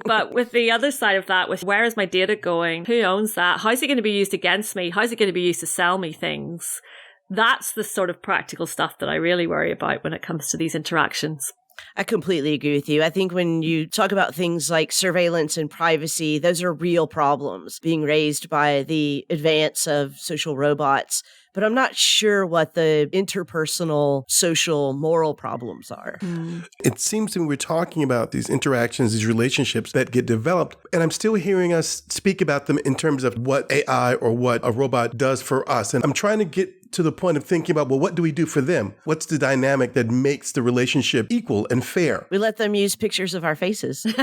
But with the other side of that, with where is my data going? Who owns that? How's it going to be used against me? How's it going to be used to sell me things? That's the sort of practical stuff that I really worry about when it comes to these interactions. I completely agree with you. I think when you talk about things like surveillance and privacy, those are real problems being raised by the advance of social robots. But I'm not sure what the interpersonal, social, moral problems are. It seems to me we're talking about these interactions, these relationships that get developed, and I'm still hearing us speak about them in terms of what AI or what a robot does for us. And I'm trying to get to the point of thinking about, well, what do we do for them? What's the dynamic that makes the relationship equal and fair? We let them use pictures of our faces. We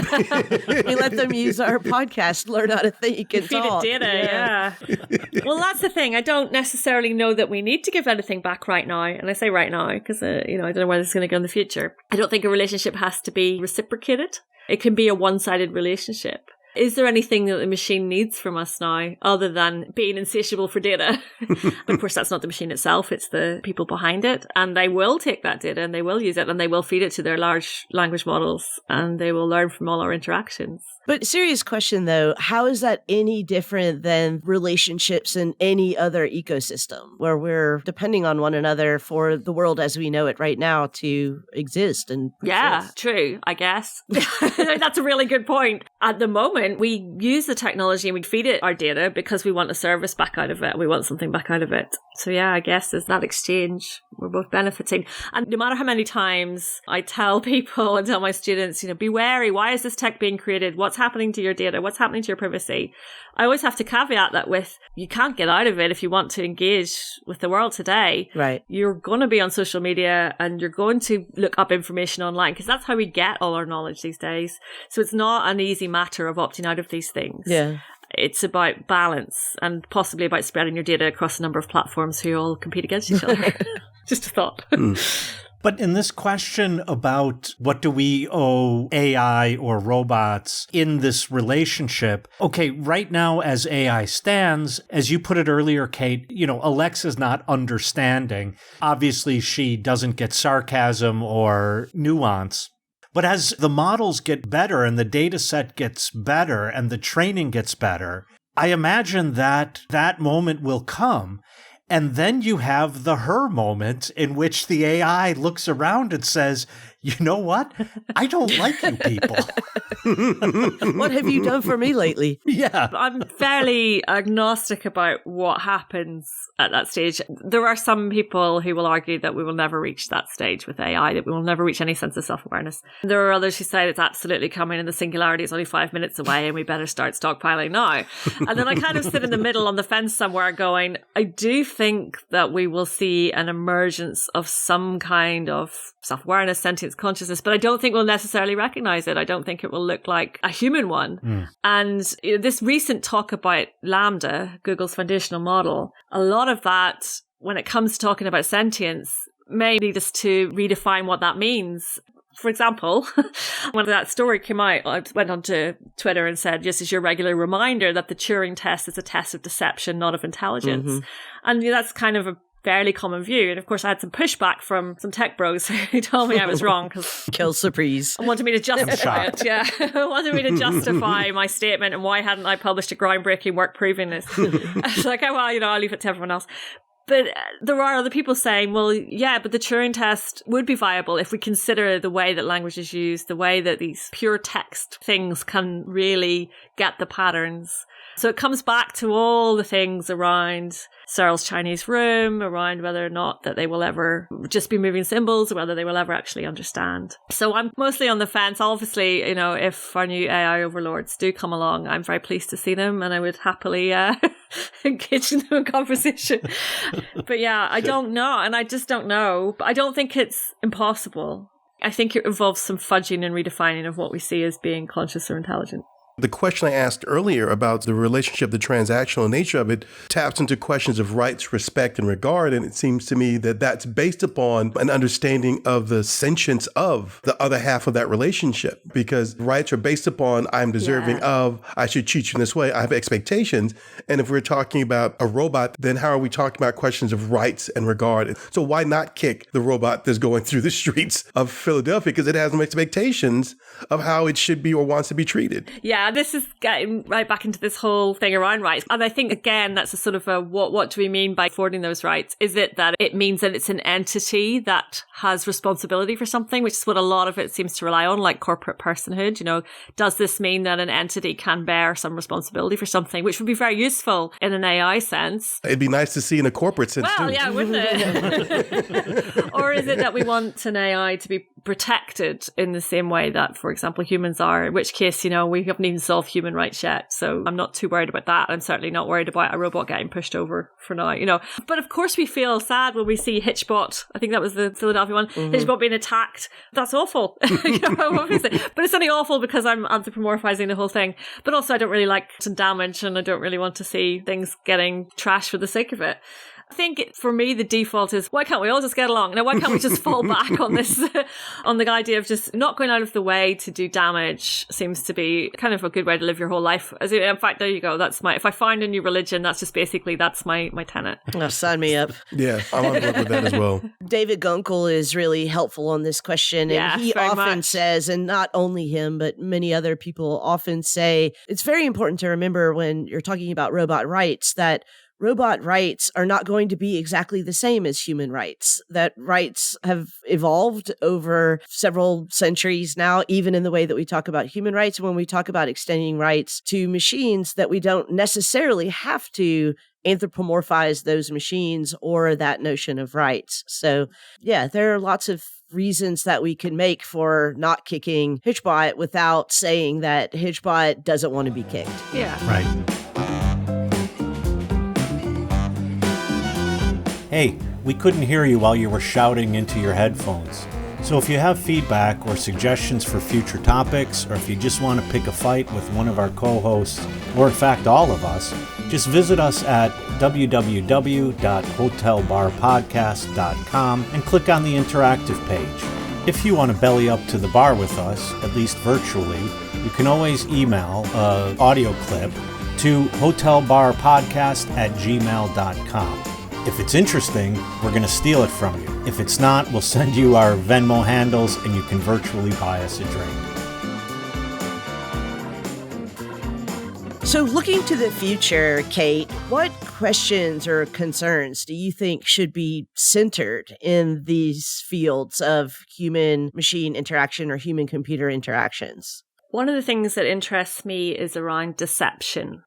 let them use our podcast, learn how to think and talk. Feed it data, yeah. Well, that's the thing. I don't necessarily know that we need to give anything back right now. And I say right now because, I don't know where this is going to go in the future. I don't think a relationship has to be reciprocated. It can be a one-sided relationship. Is there anything that the machine needs from us now other than being insatiable for data? But of course, that's not the machine itself. It's the people behind it. And they will take that data and they will use it and they will feed it to their large language models and they will learn from all our interactions. But serious question, though, how is that any different than relationships in any other ecosystem where we're depending on one another for the world as we know it right now to exist and persist? Yeah, true, I guess. That's a really good point. At the moment, we use the technology and we feed it our data because we want a service back out of it. We want something back out of it. So yeah, I guess there's that exchange. We're both benefiting. And no matter how many times I tell people and tell my students, be wary. Why is this tech being created? What's happening to your data? What's happening to your privacy? I always have to caveat that with, you can't get out of it if you want to engage with the world today. Right. You're going to be on social media and you're going to look up information online because that's how we get all our knowledge these days. So it's not an easy matter of opting out of these things. Yeah. it's about balance and possibly about spreading your data across a number of platforms who all compete against each other. Just a thought. But in this question about what do we owe AI or robots in this relationship, okay, right now as AI stands, as you put it earlier, Kate, Alexa's not understanding. Obviously, she doesn't get sarcasm or nuance. But as the models get better and the data set gets better and the training gets better, I imagine that moment will come. And then you have the her moment in which the AI looks around and says, you know what? I don't like you people. What have you done for me lately? Yeah. I'm fairly agnostic about what happens at that stage. There are some people who will argue that we will never reach that stage with AI, that we will never reach any sense of self-awareness. There are others who say it's absolutely coming and the singularity is only 5 minutes away and we better start stockpiling now. And then I kind of sit in the middle on the fence somewhere going, I do think that we will see an emergence of some kind of self-awareness, sentience, consciousness, but I don't think we'll necessarily recognize it. I don't think it will look like a human one. And this recent talk about Lambda, Google's foundational model, a lot of that, when it comes to talking about sentience, may need us to redefine what that means. For example, when that story came out, I went onto Twitter and said, just as your regular reminder that the Turing test is a test of deception, not of intelligence. And that's kind of a fairly common view. And of course, I had some pushback from some tech bros who told me I was wrong because Kill surprise. wanted me to justify it. Yeah, wanted me to justify my statement and why hadn't I published a groundbreaking work proving this? I was like, oh, well, I'll leave it to everyone else. But there are other people saying, well, yeah, but the Turing test would be viable if we consider the way that language is used, the way that these pure text things can really get the patterns. So it comes back to all the things around Searle's Chinese room, around whether or not that they will ever just be moving symbols or whether they will ever actually understand. So I'm mostly on the fence. Obviously, if our new AI overlords do come along, I'm very pleased to see them and I would happily engage them in conversation. But yeah, I don't know. And I just don't know. But I don't think it's impossible. I think it involves some fudging and redefining of what we see as being conscious or intelligent. The question I asked earlier about the relationship, the transactional nature of it, taps into questions of rights, respect, and regard. And it seems to me that that's based upon an understanding of the sentience of the other half of that relationship. Because rights are based upon, I'm deserving of, I should treat you in this way, I have expectations. And if we're talking about a robot, then how are we talking about questions of rights and regard? So why not kick the robot that's going through the streets of Philadelphia? Because it has no expectations of how it should be or wants to be treated. Yeah, this is getting right back into this whole thing around rights. And I think, again, that's a sort of a what do we mean by affording those rights? Is it that it means that it's an entity that has responsibility for something, which is what a lot of it seems to rely on, like corporate personhood? Does this mean that an entity can bear some responsibility for something, which would be very useful in an AI sense? It'd be nice to see in a corporate sense, too. Well, yeah, wouldn't it? Or is it that we want an AI to be protected in the same way that, for example, humans are, in which case, we haven't even solved human rights yet. So I'm not too worried about that. I'm certainly not worried about a robot getting pushed over for now, But of course we feel sad when we see Hitchbot, I think that was the Philadelphia one, Hitchbot being attacked. That's awful. Obviously. But it's only awful because I'm anthropomorphizing the whole thing. But also I don't really like some damage and I don't really want to see things getting trashed for the sake of it. I think for me, the default is, why can't we all just get along? Why can't we just fall back on this, on the idea of just not going out of the way to do damage seems to be kind of a good way to live your whole life. In fact, there you go. If I find a new religion, that's my tenet. Oh, sign me up. Yeah, I'm on board with that as well. David Gunkel is really helpful on this question. And he often says, and not only him, but many other people often say, it's very important to remember when you're talking about robot rights that robot rights are not going to be exactly the same as human rights, that rights have evolved over several centuries now, even in the way that we talk about human rights. When we talk about extending rights to machines, that we don't necessarily have to anthropomorphize those machines or that notion of rights. So yeah, there are lots of reasons that we can make for not kicking Hitchbot without saying that Hitchbot doesn't want to be kicked. Yeah. Right. Hey, we couldn't hear you while you were shouting into your headphones. So if you have feedback or suggestions for future topics, or if you just want to pick a fight with one of our co-hosts, or in fact all of us, just visit us at www.hotelbarpodcast.com and click on the interactive page. If you want to belly up to the bar with us, at least virtually, you can always email an audio clip to hotelbarpodcast@gmail.com. If it's interesting, we're going to steal it from you. If it's not, we'll send you our Venmo handles and you can virtually buy us a drink. So looking to the future, Kate, what questions or concerns do you think should be centered in these fields of human-machine interaction or human-computer interactions? One of the things that interests me is around deception.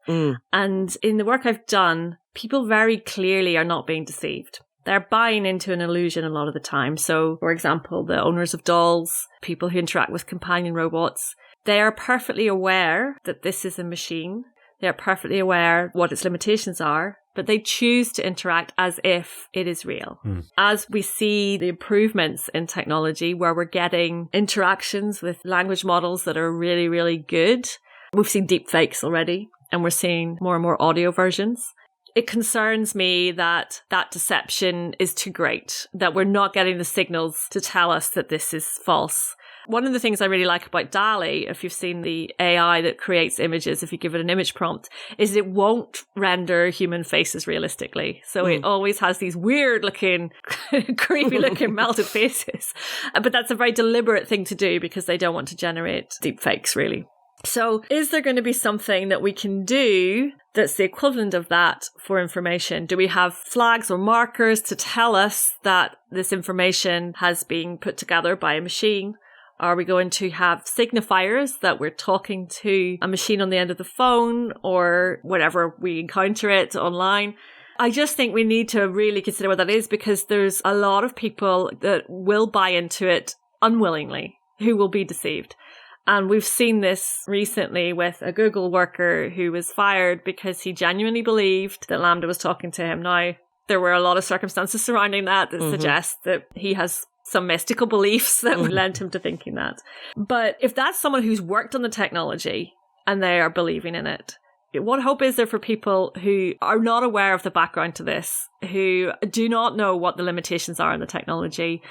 And in the work I've done, people very clearly are not being deceived. They're buying into an illusion a lot of the time. So, for example, the owners of dolls, people who interact with companion robots, they are perfectly aware that this is a machine. They are perfectly aware what its limitations are, but they choose to interact as if it is real. As we see the improvements in technology where we're getting interactions with language models that are really, really good, we've seen deep fakes already, and we're seeing more and more audio versions. It concerns me that that deception is too great, that we're not getting the signals to tell us that this is false. One of the things I really like about DALL-E, if you've seen the AI that creates images, if you give it an image prompt, is it won't render human faces realistically. So it always has these weird looking, creepy looking melted faces. But that's a very deliberate thing to do because they don't want to generate deep fakes, really. So is there going to be something that we can do that's the equivalent of that for information? Do we have flags or markers to tell us that this information has been put together by a machine? Are we going to have signifiers that we're talking to a machine on the end of the phone or whenever we encounter it online? I just think we need to really consider what that is, because there's a lot of people that will buy into it unwillingly, who will be deceived. And we've seen this recently with a Google worker who was fired because he genuinely believed that LaMDA was talking to him. Now, there were a lot of circumstances surrounding that suggest that he has some mystical beliefs that would lend him to thinking that. But if that's someone who's worked on the technology and they are believing in it, what hope is there for people who are not aware of the background to this, who do not know what the limitations are in the technology,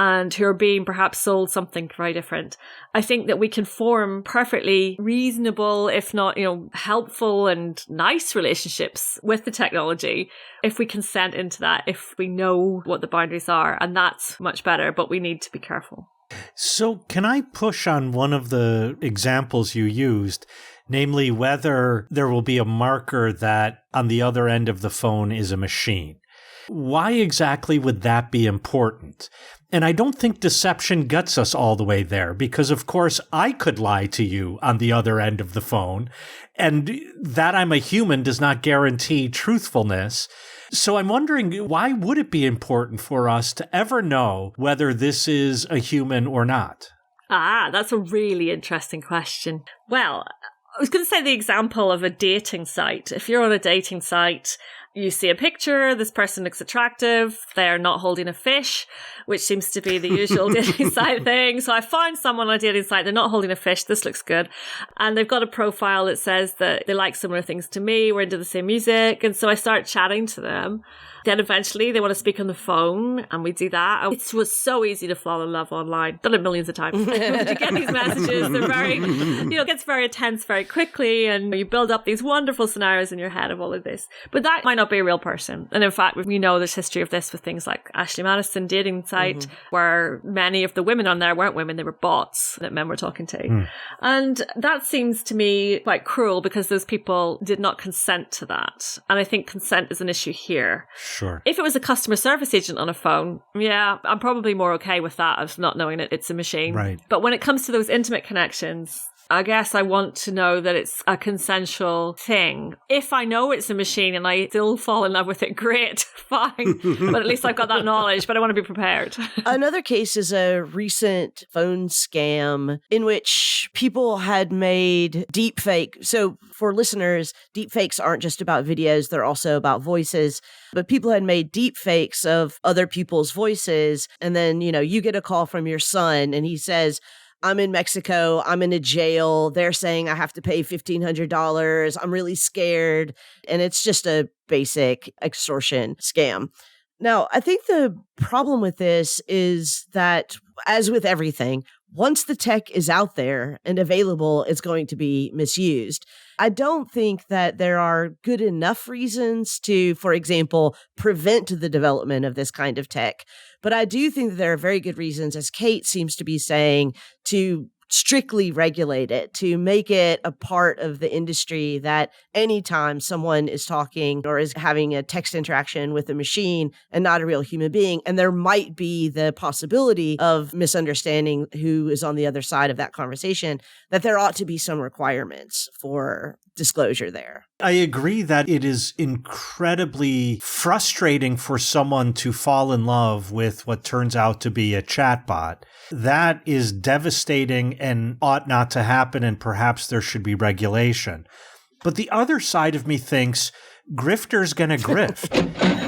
and who are being perhaps sold something very different? I think that we can form perfectly reasonable, if not, helpful and nice relationships with the technology if we consent into that, if we know what the boundaries are. And that's much better, but we need to be careful. So can I push on one of the examples you used, namely whether there will be a marker that on the other end of the phone is a machine? Why exactly would that be important? And I don't think deception gets us all the way there, because of course I could lie to you on the other end of the phone, and that I'm a human does not guarantee truthfulness. So I'm wondering, why would it be important for us to ever know whether this is a human or not? That's a really interesting question. Well, I was going to say the example of a dating site. If you're on a dating site, you see a picture, this person looks attractive, they're not holding a fish, which seems to be the usual dating site thing. So I find someone on a dating site, they're not holding a fish, this looks good. And they've got a profile that says that they like similar things to me, we're into the same music. And so I start chatting to them. Then eventually they want to speak on the phone, and we do that. It was so easy to fall in love online. Done it millions of times. You get these messages, they're very, it gets very intense very quickly, and you build up these wonderful scenarios in your head of all of this. But that might not be a real person. And in fact, we know there's history of this with things like Ashley Madison dating site, where many of the women on there weren't women, they were bots that men were talking to. And that seems to me quite cruel, because those people did not consent to that. And I think consent is an issue here. Sure. If it was a customer service agent on a phone, yeah, I'm probably more okay with that, of not knowing it's a machine. Right. But when it comes to those intimate connections, I guess I want to know that it's a consensual thing. If I know it's a machine and I still fall in love with it, great, fine. But at least I've got that knowledge, but I want to be prepared. Another case is a recent phone scam in which people had made deepfake. So for listeners, deepfakes aren't just about videos, they're also about voices. But people had made deepfakes of other people's voices. And then, you get a call from your son and he says, I'm in Mexico, I'm in a jail, they're saying I have to pay $1,500, I'm really scared. And it's just a basic extortion scam. Now, I think the problem with this is that, as with everything, once the tech is out there and available, it's going to be misused. I don't think that there are good enough reasons to, for example, prevent the development of this kind of tech. But I do think that there are very good reasons, as Kate seems to be saying, to strictly regulate it, to make it a part of the industry that anytime someone is talking or is having a text interaction with a machine and not a real human being, and there might be the possibility of misunderstanding who is on the other side of that conversation, that there ought to be some requirements for disclosure there. I agree that it is incredibly frustrating for someone to fall in love with what turns out to be a chatbot. That is devastating and ought not to happen, and perhaps there should be regulation. But the other side of me thinks grifter's going to grift.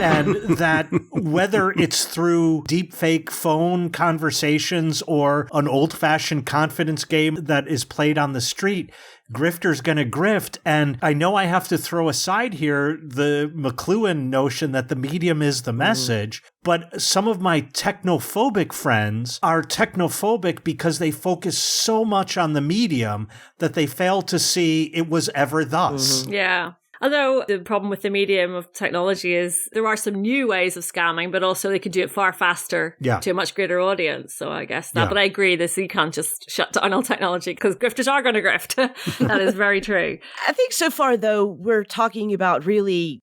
And that whether it's through deepfake phone conversations or an old-fashioned confidence game that is played on the street, grifter's going to grift. And I know I have to throw aside here the McLuhan notion that the medium is the message, but some of my technophobic friends are technophobic because they focus so much on the medium that they fail to see it was ever thus. Yeah. Although the problem with the medium of technology is there are some new ways of scamming, but also they could do it far faster to a much greater audience. So I guess that, but I agree, you can't just shut down all technology because grifters are going to grift. That is very true. I think so far, though, we're talking about really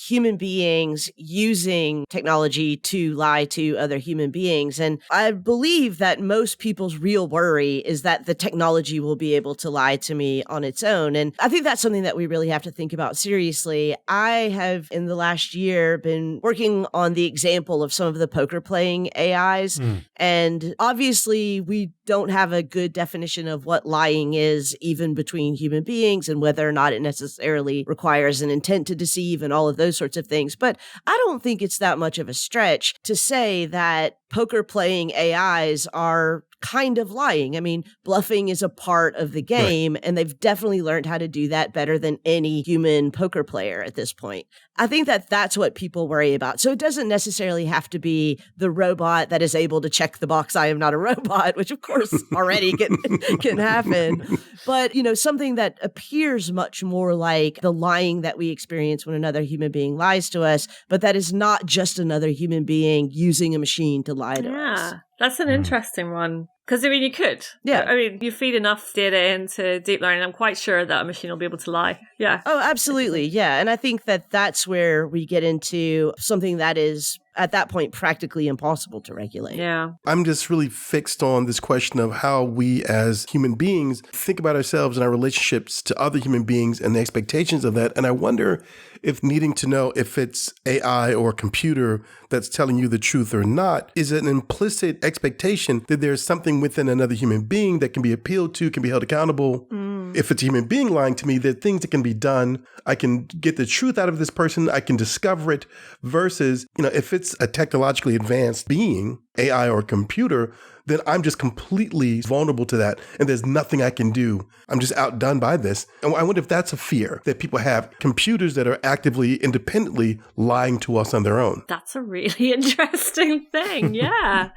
human beings using technology to lie to other human beings. And I believe that most people's real worry is that the technology will be able to lie to me on its own. And I think that's something that we really have to think about seriously. I have, in the last year, been working on the example of some of the poker playing AIs. And obviously, we don't have a good definition of what lying is, even between human beings, and whether or not it necessarily requires an intent to deceive and all of those sorts of things. But I don't think it's that much of a stretch to say that poker playing AIs are kind of lying. I mean, bluffing is a part of the game, and they've definitely learned how to do that better than any human poker player at this point. I think that that's what people worry about. So it doesn't necessarily have to be the robot that is able to check the box, I am not a robot, which of course already can happen. But, something that appears much more like the lying that we experience when another human being lies to us, but that is not just another human being using a machine to lie to us. Yeah, that's an interesting one. Because, you could. Yeah. You feed enough data into deep learning, I'm quite sure that a machine will be able to lie. Yeah. Oh, absolutely. Yeah. And I think that that's where we get into something that is, at that point, practically impossible to regulate. Yeah. I'm just really fixed on this question of how we as human beings think about ourselves and our relationships to other human beings and the expectations of that. And I wonder if needing to know if it's AI or a computer that's telling you the truth or not is an implicit expectation that there's something within another human being that can be appealed to, can be held accountable. If it's a human being lying to me, there are things that can be done. I can get the truth out of this person. I can discover it versus, if it's a technologically advanced being, AI or computer, then I'm just completely vulnerable to that. And there's nothing I can do. I'm just outdone by this. And I wonder if that's a fear that people have, computers that are actively, independently lying to us on their own. That's a really interesting thing. Yeah.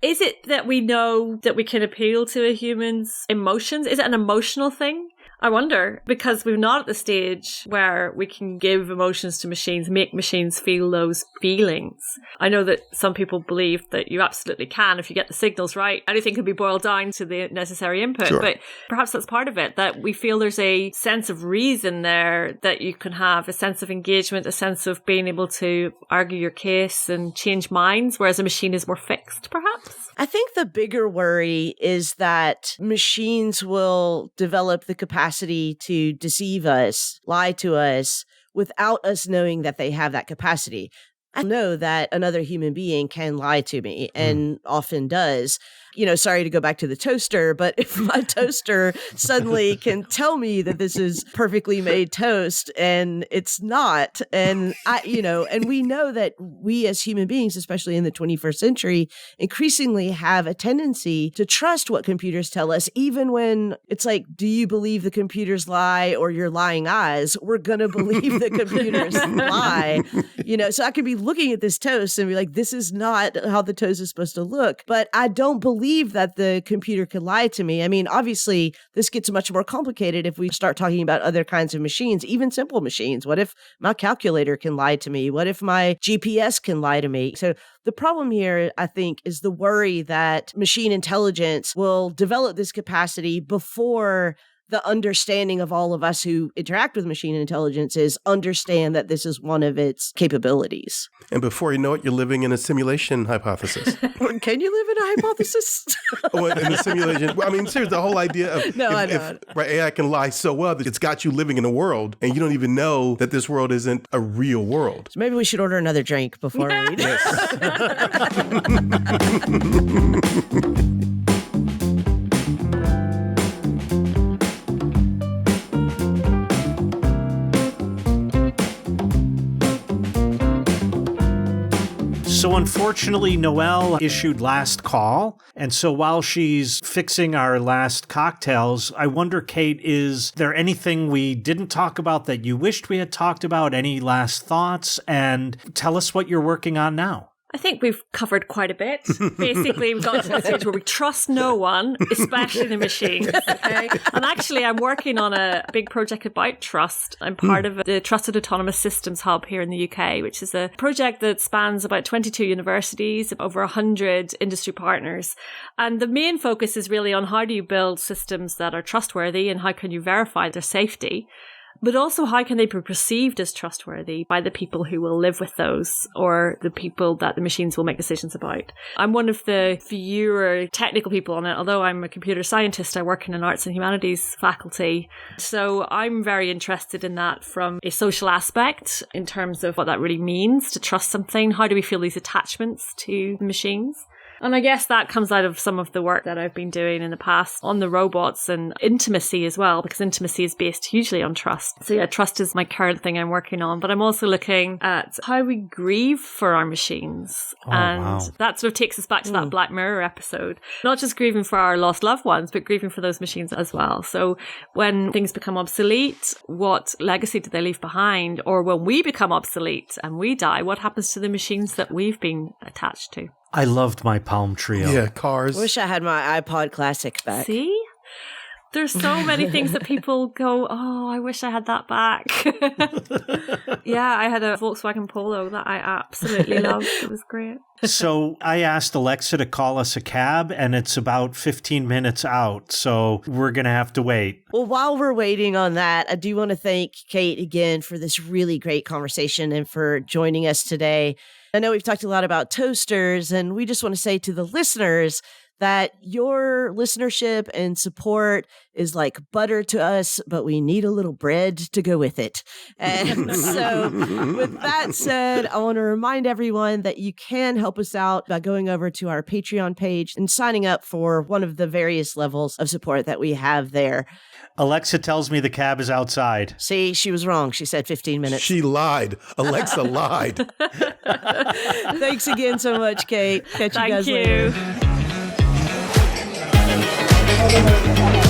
Is it that we know that we can appeal to a human's emotions? Is it an emotional thing? I wonder, because we're not at the stage where we can give emotions to machines, make machines feel those feelings. I know that some people believe that you absolutely can if you get the signals right. Anything can be boiled down to the necessary input, but perhaps that's part of it, that we feel there's a sense of reason there that you can have, a sense of engagement, a sense of being able to argue your case and change minds, whereas a machine is more fixed, perhaps? I think the bigger worry is that machines will develop the capacity to deceive us, lie to us, without us knowing that they have that capacity. I know that another human being can lie to me and often does. Sorry to go back to the toaster, but if my toaster suddenly can tell me that this is perfectly made toast and it's not, and and we know that we as human beings, especially in the 21st century, increasingly have a tendency to trust what computers tell us, even when it's like, do you believe the computers lie or your lying eyes? We're going to believe the computers lie. So I could be looking at this toast and be like, this is not how the toast is supposed to look, but I don't believe that the computer could lie to me. I mean, obviously, this gets much more complicated if we start talking about other kinds of machines, even simple machines. What if my calculator can lie to me? What if my GPS can lie to me? So the problem here, I think, is the worry that machine intelligence will develop this capacity before the understanding of all of us who interact with machine intelligence is understand that this is one of its capabilities. And before you know it, you're living in a simulation hypothesis. Can you live in a hypothesis? In a simulation. Well, I mean, seriously, the whole idea of if AI can lie so well that it's got you living in a world and you don't even know that this world isn't a real world. So maybe we should order another drink before we... Yes. So unfortunately, Noelle issued last call. And so while she's fixing our last cocktails, I wonder, Kate, is there anything we didn't talk about that you wished we had talked about? Any last thoughts? And tell us what you're working on now. I think we've covered quite a bit. Basically, we've got to the stage where we trust no one, especially the machines. Okay? And actually, I'm working on a big project about trust. I'm part of the Trusted Autonomous Systems Hub here in the UK, which is a project that spans about 22 universities, over 100 industry partners. And the main focus is really on how do you build systems that are trustworthy and how can you verify their safety. But also, how can they be perceived as trustworthy by the people who will live with those or the people that the machines will make decisions about? I'm one of the fewer technical people on it. Although I'm a computer scientist, I work in an arts and humanities faculty. So I'm very interested in that from a social aspect in terms of what that really means to trust something. How do we feel these attachments to the machines? And I guess that comes out of some of the work that I've been doing in the past on the robots and intimacy as well, because intimacy is based hugely on trust. So yeah, trust is my current thing I'm working on, but I'm also looking at how we grieve for our machines. That sort of takes us back to that Black Mirror episode. Not just grieving for our lost loved ones, but grieving for those machines as well. So when things become obsolete, what legacy do they leave behind? Or when we become obsolete and we die, what happens to the machines that we've been attached to? I loved my Palm Trio. Yeah, cars. Wish I had my iPod Classic back. See? There's so many things that people go, oh, I wish I had that back. Yeah, I had a Volkswagen Polo that I absolutely loved. It was great. So I asked Alexa to call us a cab, and it's about 15 minutes out. So we're going to have to wait. Well, while we're waiting on that, I do want to thank Kate again for this really great conversation and for joining us today. I know we've talked a lot about toasters, and we just want to say to the listeners that your listenership and support is like butter to us, but we need a little bread to go with it. And so with that said, I want to remind everyone that you can help us out by going over to our Patreon page and signing up for one of the various levels of support that we have there. Alexa tells me the cab is outside. See, she was wrong. She said 15 minutes. She lied. Alexa lied. Thanks again so much, Kate. Catch you guys later. Thank you.